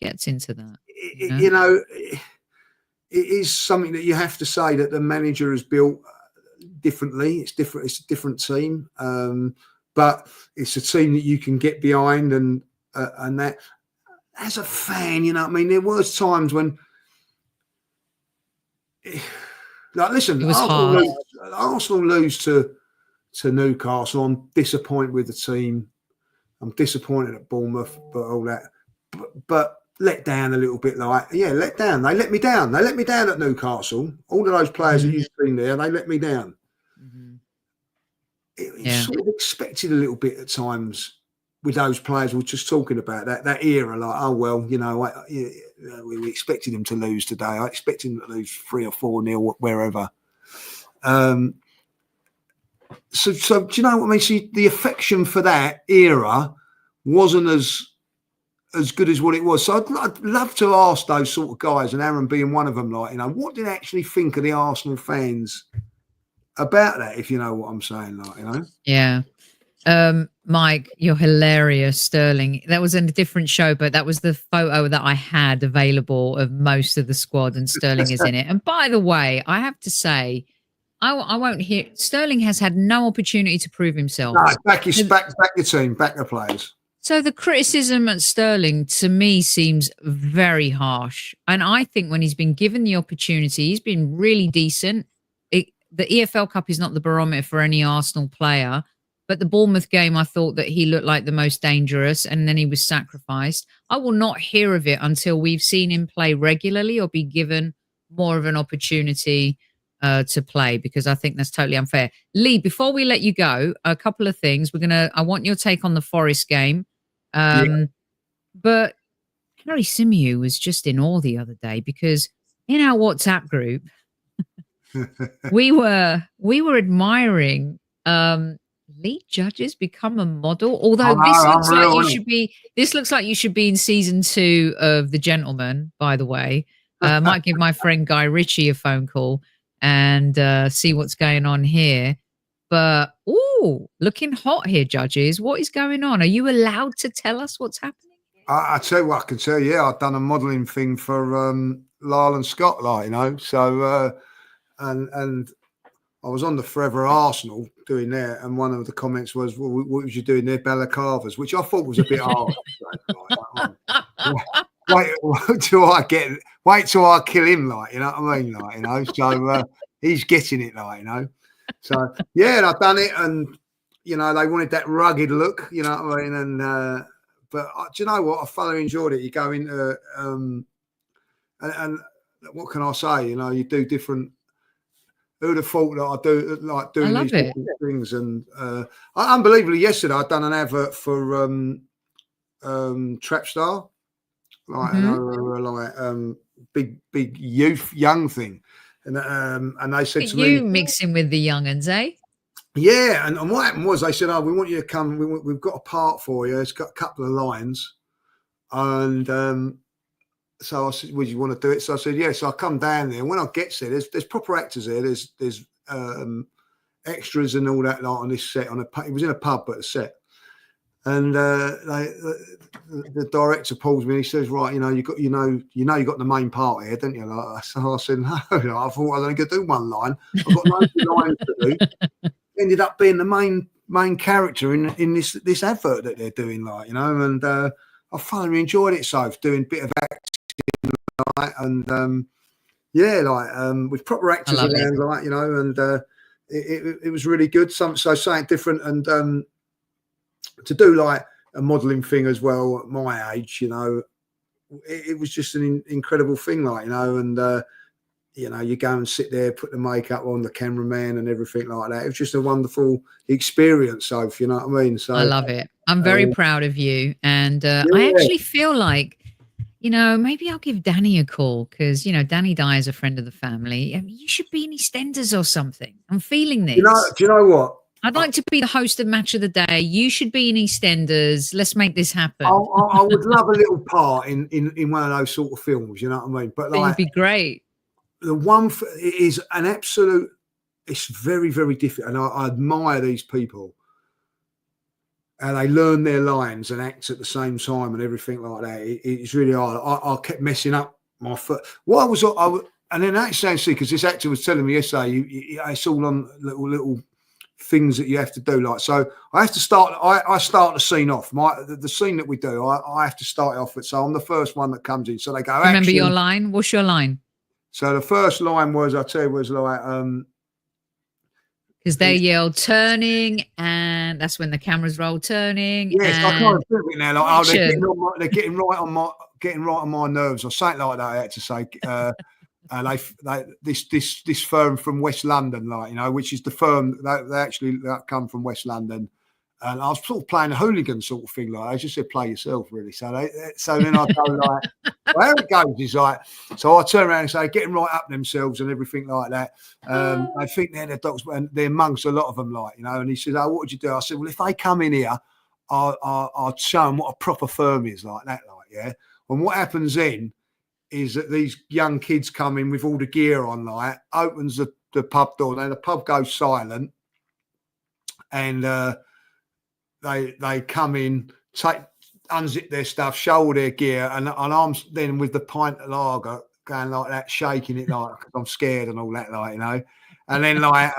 gets into that?
You know, it is something that you have to say that the manager has built differently. It's different. It's a different team, but it's a team that you can get behind, and that as a fan, you know what I mean. There was times when. Like, listen, Arsenal lose to Newcastle. I'm disappointed with the team. I'm disappointed at Bournemouth, but all that. But let down a little bit. Like, yeah, let down. They let me down. They let me down at Newcastle. All of those players that you've seen there, they let me down. It's sort of expected a little bit at times with those players. We're just talking about that era. Like, oh well, you know, we expected him to lose today. I expected him to lose 3 or 4-0 wherever. So do you know what I mean? See, the affection for that era wasn't as good as what it was. So I'd love to ask those sort of guys, and Aaron being one of them, like, you know, what did they actually think of the Arsenal fans about that, if you know what I'm saying, like, you know?
Yeah. Mike, you're hilarious. Sterling, that was in a different show, but that was the photo that I had available of most of the squad, and Sterling is in it. And by the way, I have to say, I won't hear. Sterling has had no opportunity to prove himself.
No, back your team, back the players.
So the criticism at Sterling to me seems very harsh, and I think when he's been given the opportunity, he's been really decent. The EFL Cup is not the barometer for any Arsenal player. But the Bournemouth game, I thought that he looked like the most dangerous, and then he was sacrificed. I will not hear of it until we've seen him play regularly or be given more of an opportunity to play, because I think that's totally unfair. Lee, before we let you go, a couple of things. I want your take on the Forest game. But Harry Symeou was just in awe the other day, because in our WhatsApp group, we were admiring Lee Judges become a model. Although this looks like you should be in season 2 of The Gentleman, by the way. Might give my friend Guy Ritchie a phone call and see what's going on here. But looking hot here, Judges. What is going on? Are you allowed to tell us what's happening?
I tell you what I can tell you. Yeah, I've done a modelling thing for Lyle and Scott, like, you know. So and I was on the Forever Arsenal doing that, and one of the comments was, well, what was you doing there, balaclavas, which I thought was a bit hard. wait till I kill him, like, you know what I mean, like, you know. So he's getting it, like, you know. So yeah, and I've done it, and you know, they wanted that rugged look, you know what I mean, and but do you know what? I thoroughly enjoyed it. You go into and what can I say? You know, you do different. Who'd have thought that I do like doing these different things? And unbelievably, yesterday I'd done an advert for Trapstar, like big young thing, and they said to me,
"You mixing with the young uns, eh?"
Yeah, and what happened was they said, "Oh, we want you to come. We've got a part for you. It's got a couple of lines," and so I said, "Would you want to do it?" So I said, "Yes." So I come down there, and when I get there, there's proper actors there. There's extras and all that, like on this set. It was in a pub, but a set. And the director pulls me and he says, "Right, you know you got the main part here, don't you?" Like, so I said, "No, I thought I was only going to do one line. I've got loads of lines to do." Ended up being the main character in this advert that they're doing, like, you know, and I thoroughly enjoyed it. So doing a bit of acting, like, and with proper actors around, like, you know, and it was really good. So something different, and to do like a modelling thing as well at my age, you know, it was just an incredible thing, like, you know, and you know, you go and sit there, put the makeup on, the cameraman and everything like that. It was just a wonderful experience, Soph, you know what I mean? So
I love it. I'm very proud of you. And I actually feel like, you know, maybe I'll give Danny a call because, you know, Danny Dye is a friend of the family. I mean, you should be in EastEnders or something. I'm feeling this.
Do you know what?
I'd like to be the host of Match of the Day. You should be in EastEnders. Let's make this happen.
I would love a little part in one of those sort of films, you know what I mean? But like,
it'd be great.
The one is an absolute. It's very, very difficult, and I admire these people, and they learn their lines and act at the same time and everything like that. It's really hard. I kept messing up my foot. What and then that sounds sick because this actor was telling me yesterday, it's all on little things that you have to do. Like, so I have to start. I start the scene off. The scene that we do, I have to start it off with. So I'm the first one that comes in. So they go.
Remember
action.
your line? What's your line?
So the first line was, I tell you, was like,
because they yelled turning, and that's when the cameras roll turning.
Yes, I can't do it now. Like, they're getting right on my nerves, or something like that. I had to say, this firm from West London, like, you know, which is the firm that they actually come from West London. And I was sort of playing a hooligan sort of thing, like I just said, play yourself, really. So then I go like, well, how it goes is like, so I turn around and say, getting right up themselves and everything like that. I think they're the dogs, and they're amongst a lot of them, like, you know. And he says, "Oh, what would you do?" I said, "Well, if they come in here, I'll show them what a proper firm is, like that, like, yeah." And what happens then is that these young kids come in with all the gear on, like, opens the pub door, then the pub goes silent, and they come in, unzip their stuff, show all their gear, and I'm then with the pint of lager going like that, shaking it like I'm scared and all that, like, you know. And then like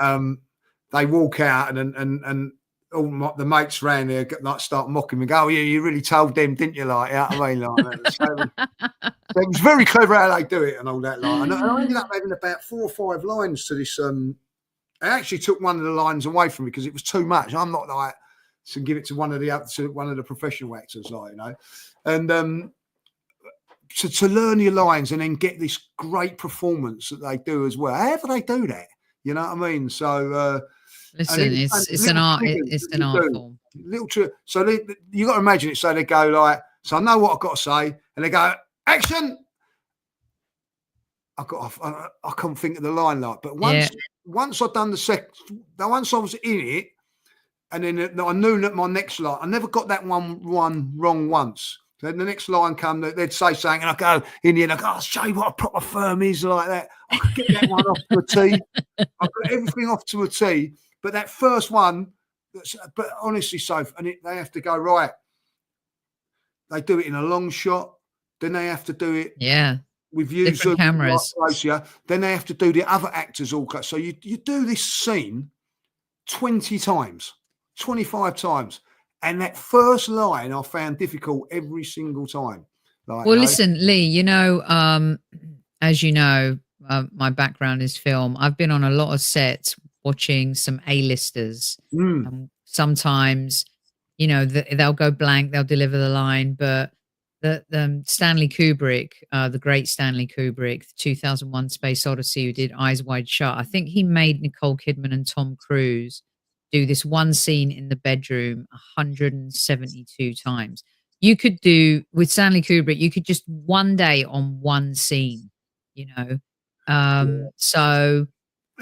they walk out and all the mates round there like start mocking me, go, "Oh yeah, you really told them, didn't you?" Like, yeah, I mean, like that. So it was very clever how they do it and all that, like. And I ended up having about 4 or 5 lines to this. I actually took one of the lines away from me because it was too much. I'm not like to give it to one of the professional actors, like, you know, and to learn your lines and then get this great performance that they do as well. However they do that, you know what I mean? So
listen, it's an art. It's an art form.
So you got to imagine it. So they go like, so I know what I've got to say, and they go action. I can't think of the line, like, but once I'd done once I was in it. And then I knew that my next line, I never got that one wrong once. Then the next line come, they'd say something, and I go in the end, I go, "I'll show you what a proper firm is," like that. I could get that one off to a T. I got everything off to a T. But that first one, but honestly, they have to go right. They do it in a long shot. Then they have to do it.
Yeah.
With you,
different cameras.
Closer. Then they have to do the other actors all cut. So you do this scene 20 times. 25 times, and that first line I found difficult every single time Like,
Well, listen, Lee, as you know, my background is film. I've been on a lot of sets watching some A-listers. Sometimes, they'll go blank, they'll deliver the line, but the Stanley Kubrick, the great Stanley Kubrick, 2001 Space Odyssey, who did Eyes Wide Shut, I think he made Nicole Kidman and Tom Cruise do this one scene in the bedroom 172 times. You could do with Stanley Kubrick, you could just one day on one scene, So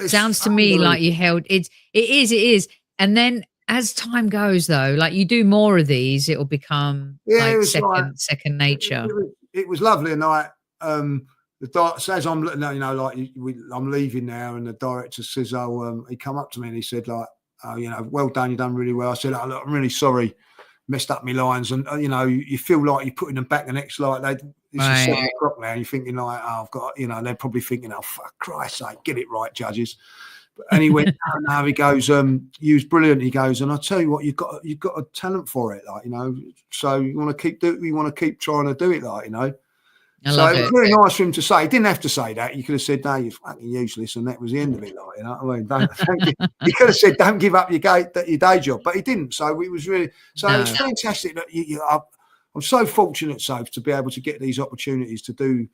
sounds to me like you held it is. And then as time goes though, like you do more of these, it'll become second nature.
It was lovely. And says I'm leaving now, and the director says, he come up to me and he said, like, well done, you've done really well. I said, look, I'm really sorry, messed up my lines, and you feel like you're putting them back the next, like this is 7 o'clock now, and you're thinking like, I've got, they're probably thinking, oh, for Christ's sake, get it right, judges. And he went, no, he goes, you was brilliant. He goes, and I tell you what, you've got a talent for it, like, so you want to keep trying to do it, like, So it was very nice for him to say. He didn't have to say that. You could have said, no, you're fucking useless, and that was the end of it, like, you know what I mean? He could have said, don't give up your day job, but he didn't. So it was really, it's fantastic that I'm so fortunate, Soph, to be able to get these opportunities to do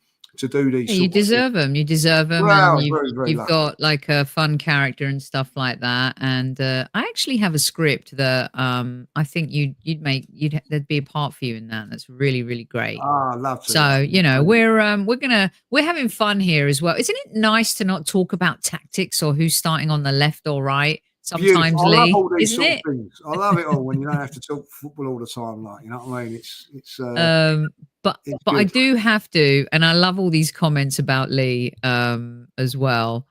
these.
You deserve them. You deserve them.
Well,
and you've
lucky.
Got like a fun character and stuff like that. And I actually have a script that I think there'd be a part for you in that. That's really, really great.
I love to.
So we're having fun here as well. Isn't it nice to not talk about tactics or who's starting on the left or right? Sometimes,
Lee,
I
love all these
isn't it?
things. I love it all when you don't have to talk football all the time, like, you know what I mean?
But I do have to, and I love all these comments about Lee as well.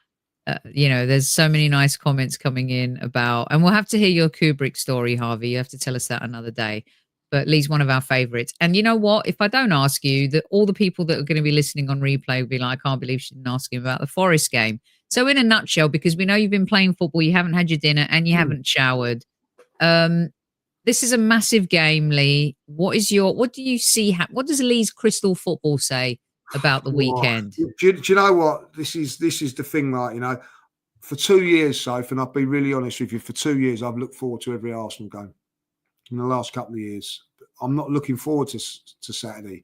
There's so many nice comments coming in about, and we'll have to hear your Kubrick story, Harvey. You have to tell us that another day. But Lee's one of our favorites. And you know what? If I don't ask you, all the people that are going to be listening on replay will be like, I can't believe she didn't ask him about the Forest game. So in a nutshell, because we know you've been playing football, you haven't had your dinner and you haven't showered. This is a massive game, Lee. What do you see? What does Lee's crystal football say about the weekend?
Do you know what? This is the thing, like, for 2 years, Soph, and I'll be really honest with you, for 2 years, I've looked forward to every Arsenal game in the last couple of years. I'm not looking forward to Saturday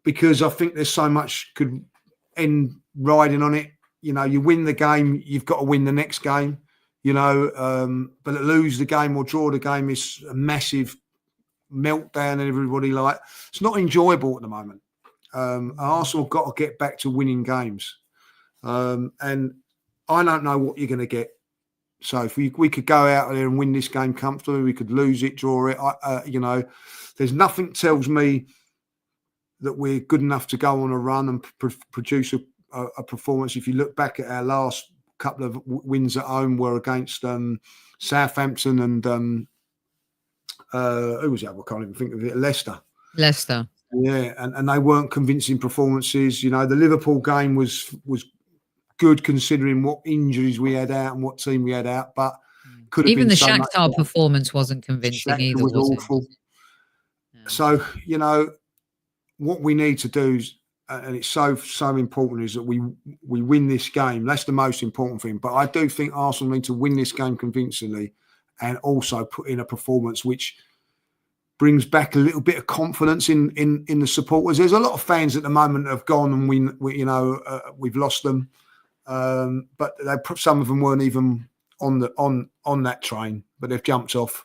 because I think there's so much could end riding on it. You win the game, you've got to win the next game, but lose the game or draw the game is a massive meltdown and everybody, like, it's not enjoyable at the moment. Arsenal got to get back to winning games. And I don't know what you're going to get. So if we could go out there and win this game comfortably, we could lose it, draw it. There's nothing tells me that we're good enough to go on a run and produce a performance. If you look back at our last couple of wins at home, were against Southampton and who was that? I can't even think of it. Leicester. Yeah, and they weren't convincing performances. The Liverpool game was good considering what injuries we had out and what team we had out, but could have
even
been
the
so
Shakhtar performance wasn't convincing either.
Was awful. Yeah. So what we need to do is, and it's so important, is that we win this game. That's the most important thing. But I do think Arsenal need to win this game convincingly, and also put in a performance which brings back a little bit of confidence in the supporters. There's a lot of fans at the moment that have gone, and we've lost them. But some of them weren't even on that train, but they've jumped off.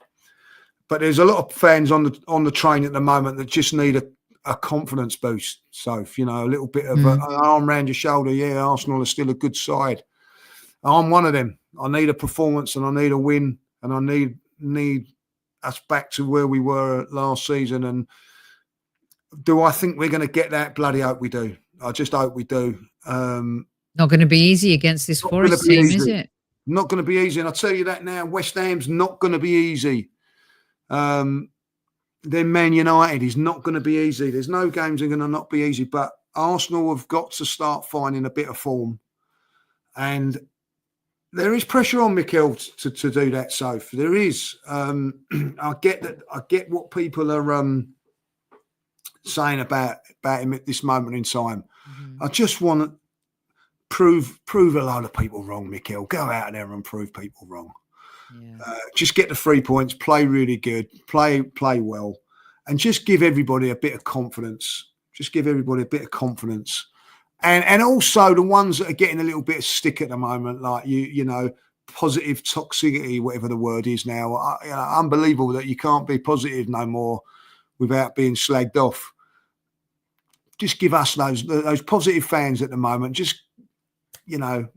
But there's a lot of fans on the train at the moment that just need a confidence boost. So, a little bit of an arm around your shoulder. Yeah, Arsenal are still a good side. I'm one of them. I need a performance and I need a win, and I need us back to where we were last season. And do I think we're going to get that? Bloody hope we do. I just hope we do.
Not going to be easy against this Forest team, is it?
Not going to be easy. And I'll tell you that now. West Ham's not going to be easy. Then Man United is not going to be easy. There's no games that are going to not be easy. But Arsenal have got to start finding a bit of form. And there is pressure on Mikel to do that, Soph. There is. I get that. I get what people are saying about him at this moment in time. I just want to prove a lot of people wrong, Mikel. Go out there and prove people wrong. Just get the 3 points, play really good, play well, and just give everybody a bit of confidence. And also the ones that are getting a little bit of stick at the moment, like you know, positive toxicity, whatever the word is now. Unbelievable that you can't be positive no more without being slagged off. Just give us those positive fans at the moment. Just, you know,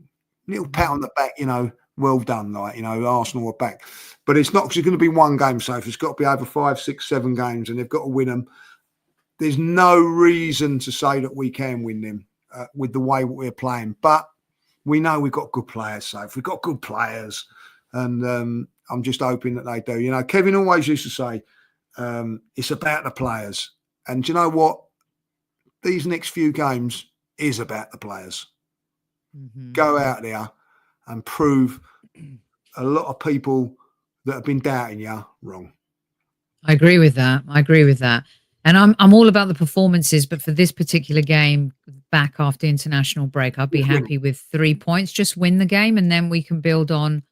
little pat on the back. You know, well done. Like, you know, Arsenal are back, but it's not because it's going to be one game safe. It's got to be over 5, 6, 7 games, and they've got to win them. There's no reason to say that we can win them with the way we're playing, but we know we've got good players. So if we've got good players, and I'm just hoping that they do. You know, Kevin always used to say, it's about the players. And do you know what? These next few games is about the players. Go out there and prove a lot of people that have been doubting you wrong.
I agree with that. And I'm all about the performances, but for this particular game, back after international break, I'd be happy with 3 points. Just win the game, and then we can build on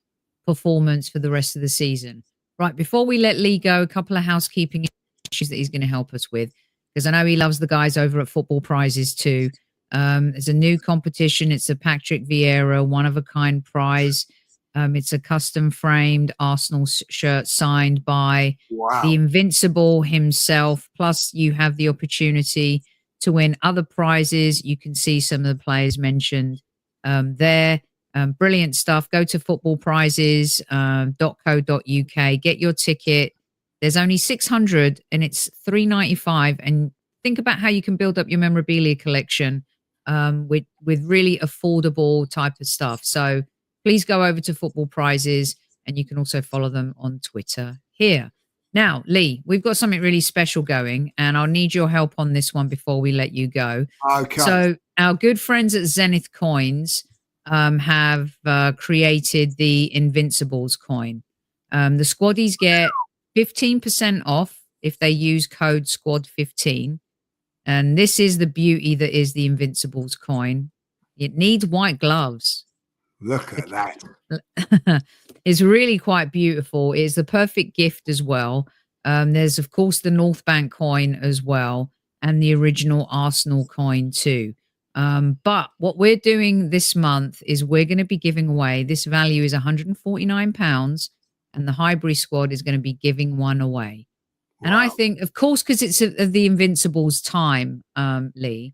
performance for the rest of the season. Right, before we let Lee go, a couple of housekeeping issues that he's going to help us with, because I know he loves the guys over at Football Prizes too. There's a new competition. It's a Patrick Vieira one-of-a-kind prize. It's a custom-framed Arsenal shirt signed by the Invincible himself. Plus, you have the opportunity to win other prizes. You can see some of the players mentioned there. Brilliant stuff. Go to footballprizes.co.uk. Get your ticket. There's only 600 and it's $3.95. And think about how you can build up your memorabilia collection with really affordable type of stuff. So please go over to Football Prizes, and you can also follow them on Twitter here. Now, Lee, we've got something really special going, and I'll need your help on this one before we let you go.
Okay.
So our good friends at ZENITH Coins have created the Invincibles coin. The squaddies get 15% off if they use code SQUAD15. And this is the beauty that is the Invincibles coin. It needs white gloves.
Look at that.
It's really quite beautiful. It's the perfect gift as well. There's, of course, the North Bank coin as well, and the original Arsenal coin too. But what we're doing this month is we're going to be giving away, this value is £149, and the Highbury Squad is going to be giving one away. Wow. And I think, of course, because it's the Invincibles time, Lee,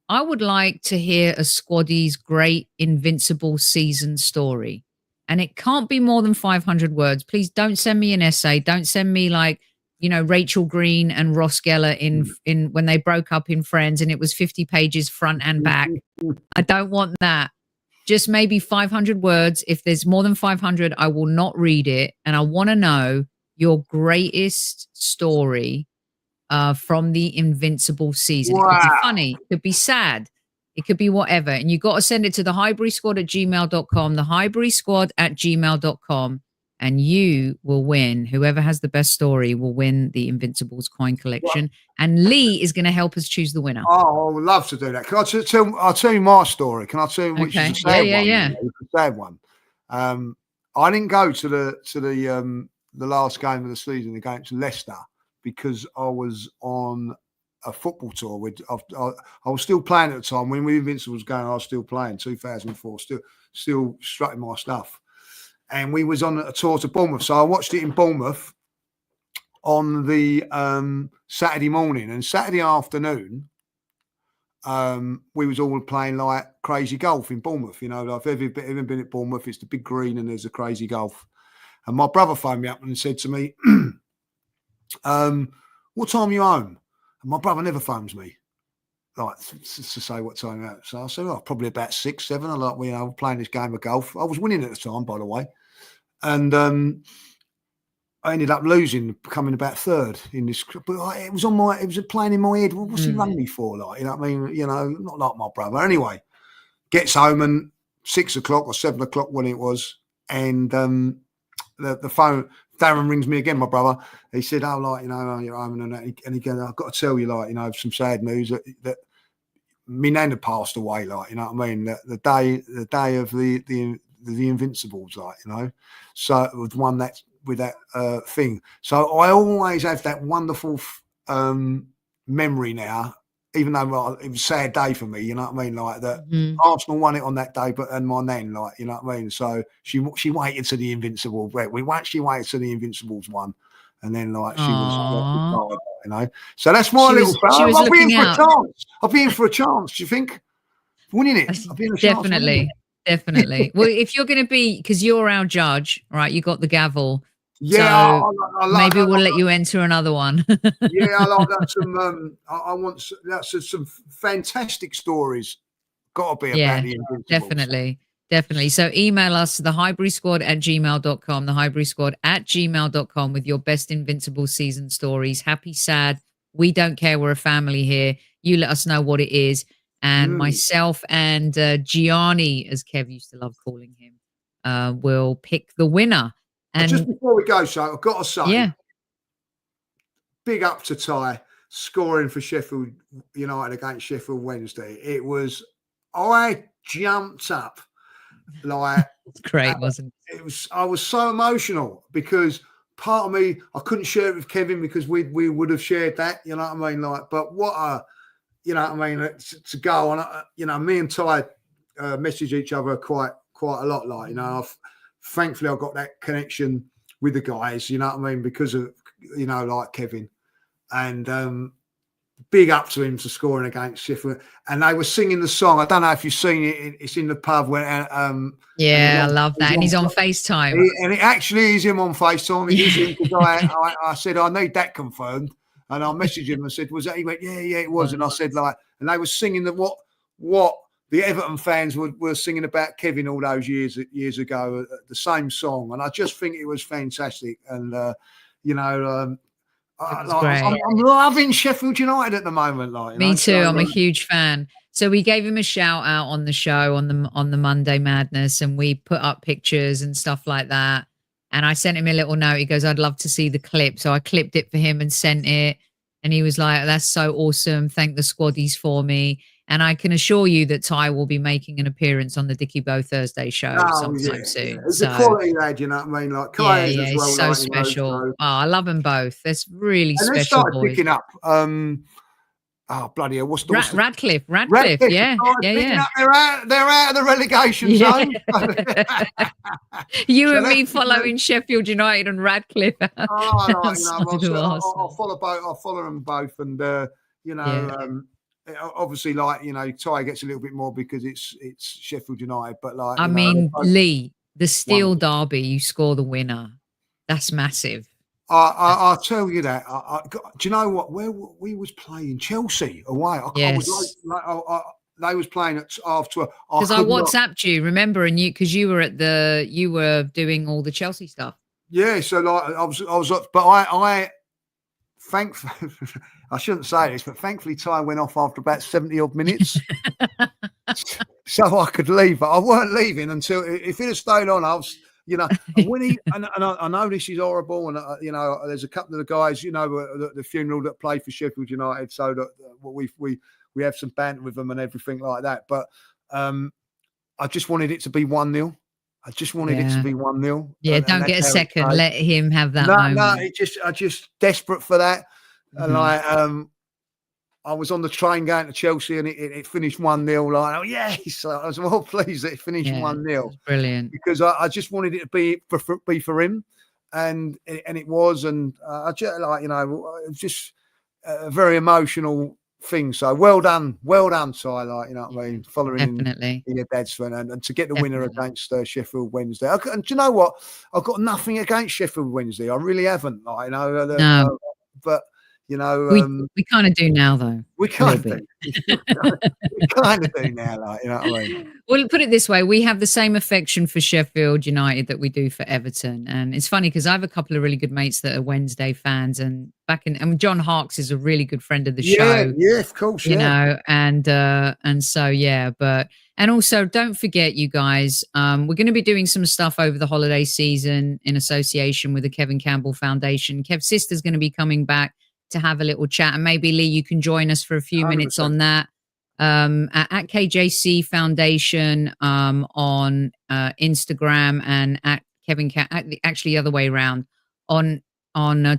I would like to hear a squaddie's great Invincible season story. And it can't be more than 500 words. Please don't send me an essay. Don't send me like, you know, Rachel Green and Ross Geller in when they broke up in Friends and it was 50 pages front and back. I don't want that. Just maybe 500 words. If there's more than 500, I will not read it. And I want to know your greatest story from the Invincible season. Wow. It could be funny, it could be sad, it could be whatever. And you got to send it to the Highbury Squad at gmail.com, the Highbury Squad at gmail.com, and you will win. Whoever has the best story will win the Invincibles coin collection. And Lee is going to help us choose the winner.
Oh, I would love to do that. Can I I'll tell you my story. Can I tell you which is a sad one?
Yeah.
It's a sad one. I didn't go to the last game of the season against Leicester, because I was on a football tour. I was still playing at the time. When Invincible was going, I was still playing, 2004, still strutting my stuff. And we was on a tour to Bournemouth. So I watched it in Bournemouth on the Saturday morning. And Saturday afternoon, we was all playing like crazy golf in Bournemouth. You know, like if you've ever been at Bournemouth, it's the big green and there's a crazy golf. And my brother phoned me up and said to me, what time are you home? And my brother never phones me, like to say what time you're out. So I said, probably about 6, 7. I like, you know, playing this game of golf. I was winning at the time, by the way. And I ended up losing, coming about third in this. But it was playing in my head. Well, what's he run me for? Like, you know what I mean? You know, not like my brother. Anyway, gets home and 6 o'clock or 7 o'clock when it was. And the Darren rings me again, my brother. He said, "Oh, like, you know, you're home and he goes, I've got to tell you, like, you know, some sad news that my nan had passed away, like, you know what I mean? The day of the Invincibles, like, you know, so it was one that with that thing. So I always have that wonderful memory now, even though it was a sad day for me, you know what I mean? Like that Arsenal won it on that day, and my nan, like, you know what I mean? So she waited to the Invincible. She waited to the Invincibles won. And then, like, she was, you know. So that's my little. I'll be in for a chance. I'll be in for a chance. Do you think winning it? I'll be in a
Definitely, definitely. Well, if you're going to be, because you're our judge, right? You got the gavel.
Yeah,
so
I like
maybe we'll let you enter another one.
Yeah, I like that. I want some fantastic stories. Got to be about the Invincibles.
Definitely. So email us, the Highbury Squad at gmail.com, the Highbury Squad at gmail.com with your best Invincible season stories. Happy, sad. We don't care. We're a family here. You let us know what it is. And myself and Gianni, as Kev used to love calling him, will pick the winner. And
just before we go, so I've got to say, big up to Ty scoring for Sheffield United against Sheffield Wednesday. I jumped up. Like,
it's great, wasn't
it? I was so emotional because part of me, I couldn't share it with Kevin because we would have shared that, you know what I mean? Like, but what you know what I mean, to go on, you know, me and Ty message each other quite a lot, like, you know. Thankfully I got that connection with the guys, you know what I mean, because of, you know, like Kevin, and big up to him for scoring against Sheffield. And they were singing the song. I don't know if you've seen it. It's in the pub where
I love that. And he's on FaceTime.
And it actually is him on FaceTime. It is him, because I said, I need that confirmed. And I messaged him and said, was that? He went, yeah, it was. And I said, like, and they were singing what the Everton fans were singing about Kevin all those years ago, the same song. And I just think it was fantastic. And, you know, I'm loving Sheffield United at the moment. Like,
me too. I'm a huge fan. So we gave him a shout out on the show on the Monday Madness, and we put up pictures and stuff like that. And I sent him a little note. He goes, "I'd love to see the clip." So I clipped it for him and sent it. And he was like, "That's so awesome. Thank the squaddies for me." And I can assure you that Ty will be making an appearance on the Dickie Bow Thursday Show sometime soon.
He's a quality lad, you know what I mean? Like,
as well, so special. You know, so. I love them both. That's really special. They started
picking up. Oh, bloody hell. What's the
Radcliffe. Yeah.
They're out of the relegation zone.
You and me following Sheffield United and Radcliffe.
I'll follow them both. And, you know, obviously, like, you know, Ty gets a little bit more because it's Sheffield United, but like,
I mean, Lee, the Steel Derby, you score the winner. That's massive.
I'll tell you that. Do you know what? Where we was playing Chelsea away. They was playing at half 12.
Because I WhatsApped you, remember, and you were doing all the Chelsea stuff.
Yeah, so like I was, but I thankfully, I shouldn't say this, but thankfully Ty went off after about 70 odd minutes. So I could leave, but I weren't leaving until, if it had stayed on, I was, you know, when I know this is horrible, and you know, there's a couple of the guys, you know, the funeral that play for Sheffield United, so that we have some banter with them and everything like that. But I just wanted it to be 1-0. I just wanted it to be 1-0.
Yeah, don't get a second. Let him have that moment.
No, I just desperate for that. And like, I was on the train going to Chelsea, and it finished 1-0. Like, oh yes, I was well pleased that it finished 1-0.
Brilliant,
because I just wanted it to be for him, and it was, and I just, like, you know, it was just a very emotional thing. So well done, Ty. Like, you know what I mean, following in your dad's friend, and to get the winner against Sheffield Wednesday. And do you know what? I've got nothing against Sheffield Wednesday. I really haven't. Like, you know,
no.
But You know,
we kind of do now, though.
we kind of do. We kind of do now, like, you know what I mean?
Well, put it this way, we have the same affection for Sheffield United that we do for Everton. And it's funny because I have a couple of really good mates that are Wednesday fans, and John Harkes is a really good friend of the show.
Yeah, of course,
you know, and so, yeah, and also don't forget, you guys, we're going to be doing some stuff over the holiday season in association with the Kevin Campbell Foundation. Kev's sister's going to be coming back to have a little chat, and maybe Lee, you can join us for a few 100%. Minutes on that. At KJC Foundation on Instagram, and at actually the other way around on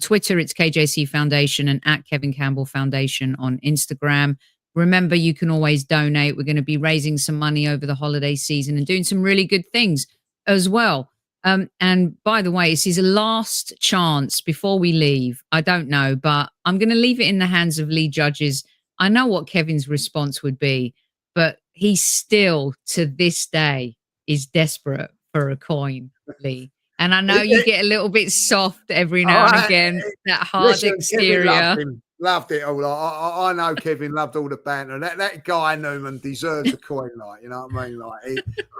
Twitter, it's KJC Foundation, and at Kevin Campbell Foundation on Instagram. Remember, you can always donate. We're going to be raising some money over the holiday season and doing some really good things as well. And by the way, it's his last chance before we leave. I don't know, but I'm going to leave it in the hands of Lee Judges. I know what Kevin's response would be, but he still, to this day, is desperate for a coin, Lee. And I know you get a little bit soft every now and again, that hard exterior.
Loved it all. I know Kevin loved all the banter. That guy Newman deserves a coin, like, you know what I mean? Like,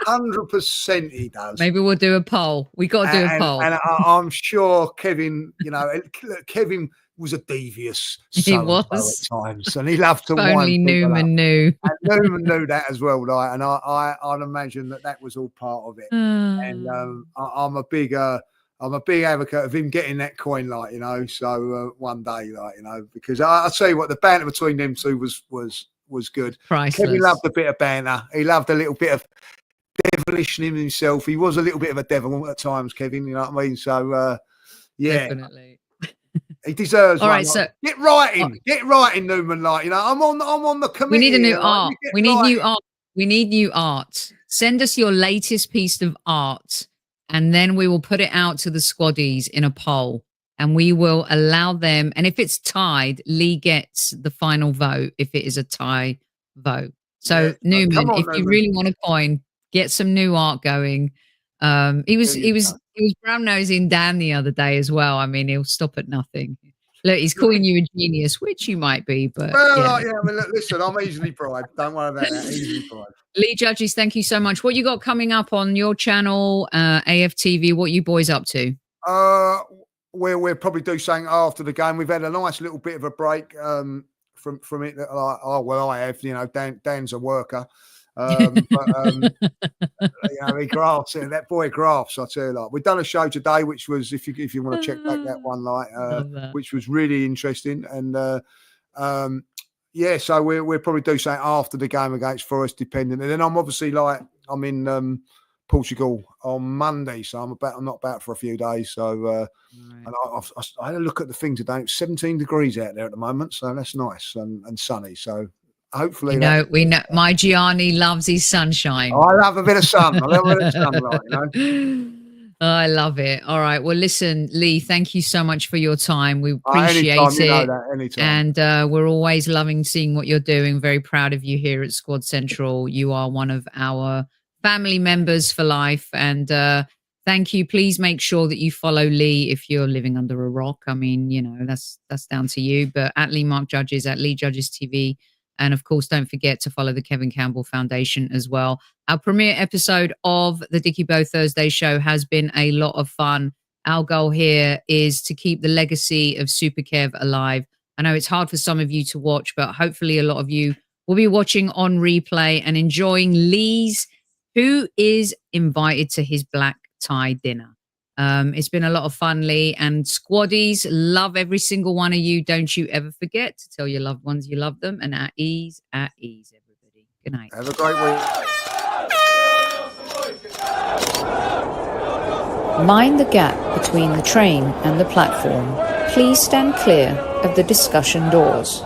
100% he does.
Maybe we'll do a poll. We got to do a poll.
And I'm sure Kevin, you know, Kevin was a devious
he was
at times, and he loved to
wind only Newman knew.
And Newman knew that as well, like, and I'd imagine that was all part of it. And I'm a big advocate of him getting that coin, like, you know. So one day, like, you know, because I'll tell you what, the banter between them two was good.
Priceless.
Kevin loved a bit of banter. He loved a little bit of devilish in himself. He was a little bit of a devil at times, Kevin. You know what I mean? So yeah, definitely. He deserves.
All
one.
right, so
get right in, Newman. Like, you know, I'm on the committee.
We need a new art. We need new art. We need new art. Send us your latest piece of art, and then we will put it out to the squaddies in a poll, and we will allow them. And if it's tied, Lee gets the final vote. If it is a tie vote, so Newman, if you really want a coin, get some new art going. He was brown nosing Dan the other day as well. I mean, he'll stop at nothing. Look, he's calling you a genius, which you might be, but
I mean, look, listen, I'm easily bribed. Don't worry about that. Easily bribed.
Lee Judges, thank you so much. What you got coming up on your channel, AFTV? What you boys up to?
We'll probably do something after the game. We've had a nice little bit of a break from it. Like, I have. You know, Dan's a worker. But you know, he grafts, and that boy grafts. I tell you, like, we've done a show today, which was, if you want to check back that one, like, which was really interesting, and yeah, so we'll probably do something after the game against Forest, depending. And then I'm in Portugal on Monday, so I'm not back for a few days. So and I had a look at the thing today. It's 17 degrees out there at the moment, so that's nice and sunny. So. Hopefully,
we know my Gianni loves his sunshine.
I love a bit of sun. I love a bit of sunlight, you know.
I love it. All right. Well, listen, Lee, thank you so much for your time. We appreciate it.
You know that, anytime.
And we're always loving seeing what you're doing. Very proud of you here at Squad Central. You are one of our family members for life. And thank you. Please make sure that you follow Lee if you're living under a rock. I mean, you know, that's down to you. But at Lee Mark Judges, at Lee Judges TV. And of course, don't forget to follow the Kevin Campbell Foundation as well. Our premiere episode of the Dickie Bow Thursday Show has been a lot of fun. Our goal here is to keep the legacy of Super Kev alive. I know it's hard for some of you to watch, but hopefully a lot of you will be watching on replay and enjoying Lee's, who is invited to his black tie dinner. It's been a lot of fun, Lee, and squaddies, love every single one of you. Don't you ever forget to tell your loved ones you love them, and at ease, everybody. Good night.
Have a great week.
Mind the gap between the train and the platform. Please stand clear of the discussion doors.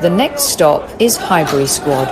The next stop is Highbury Squad.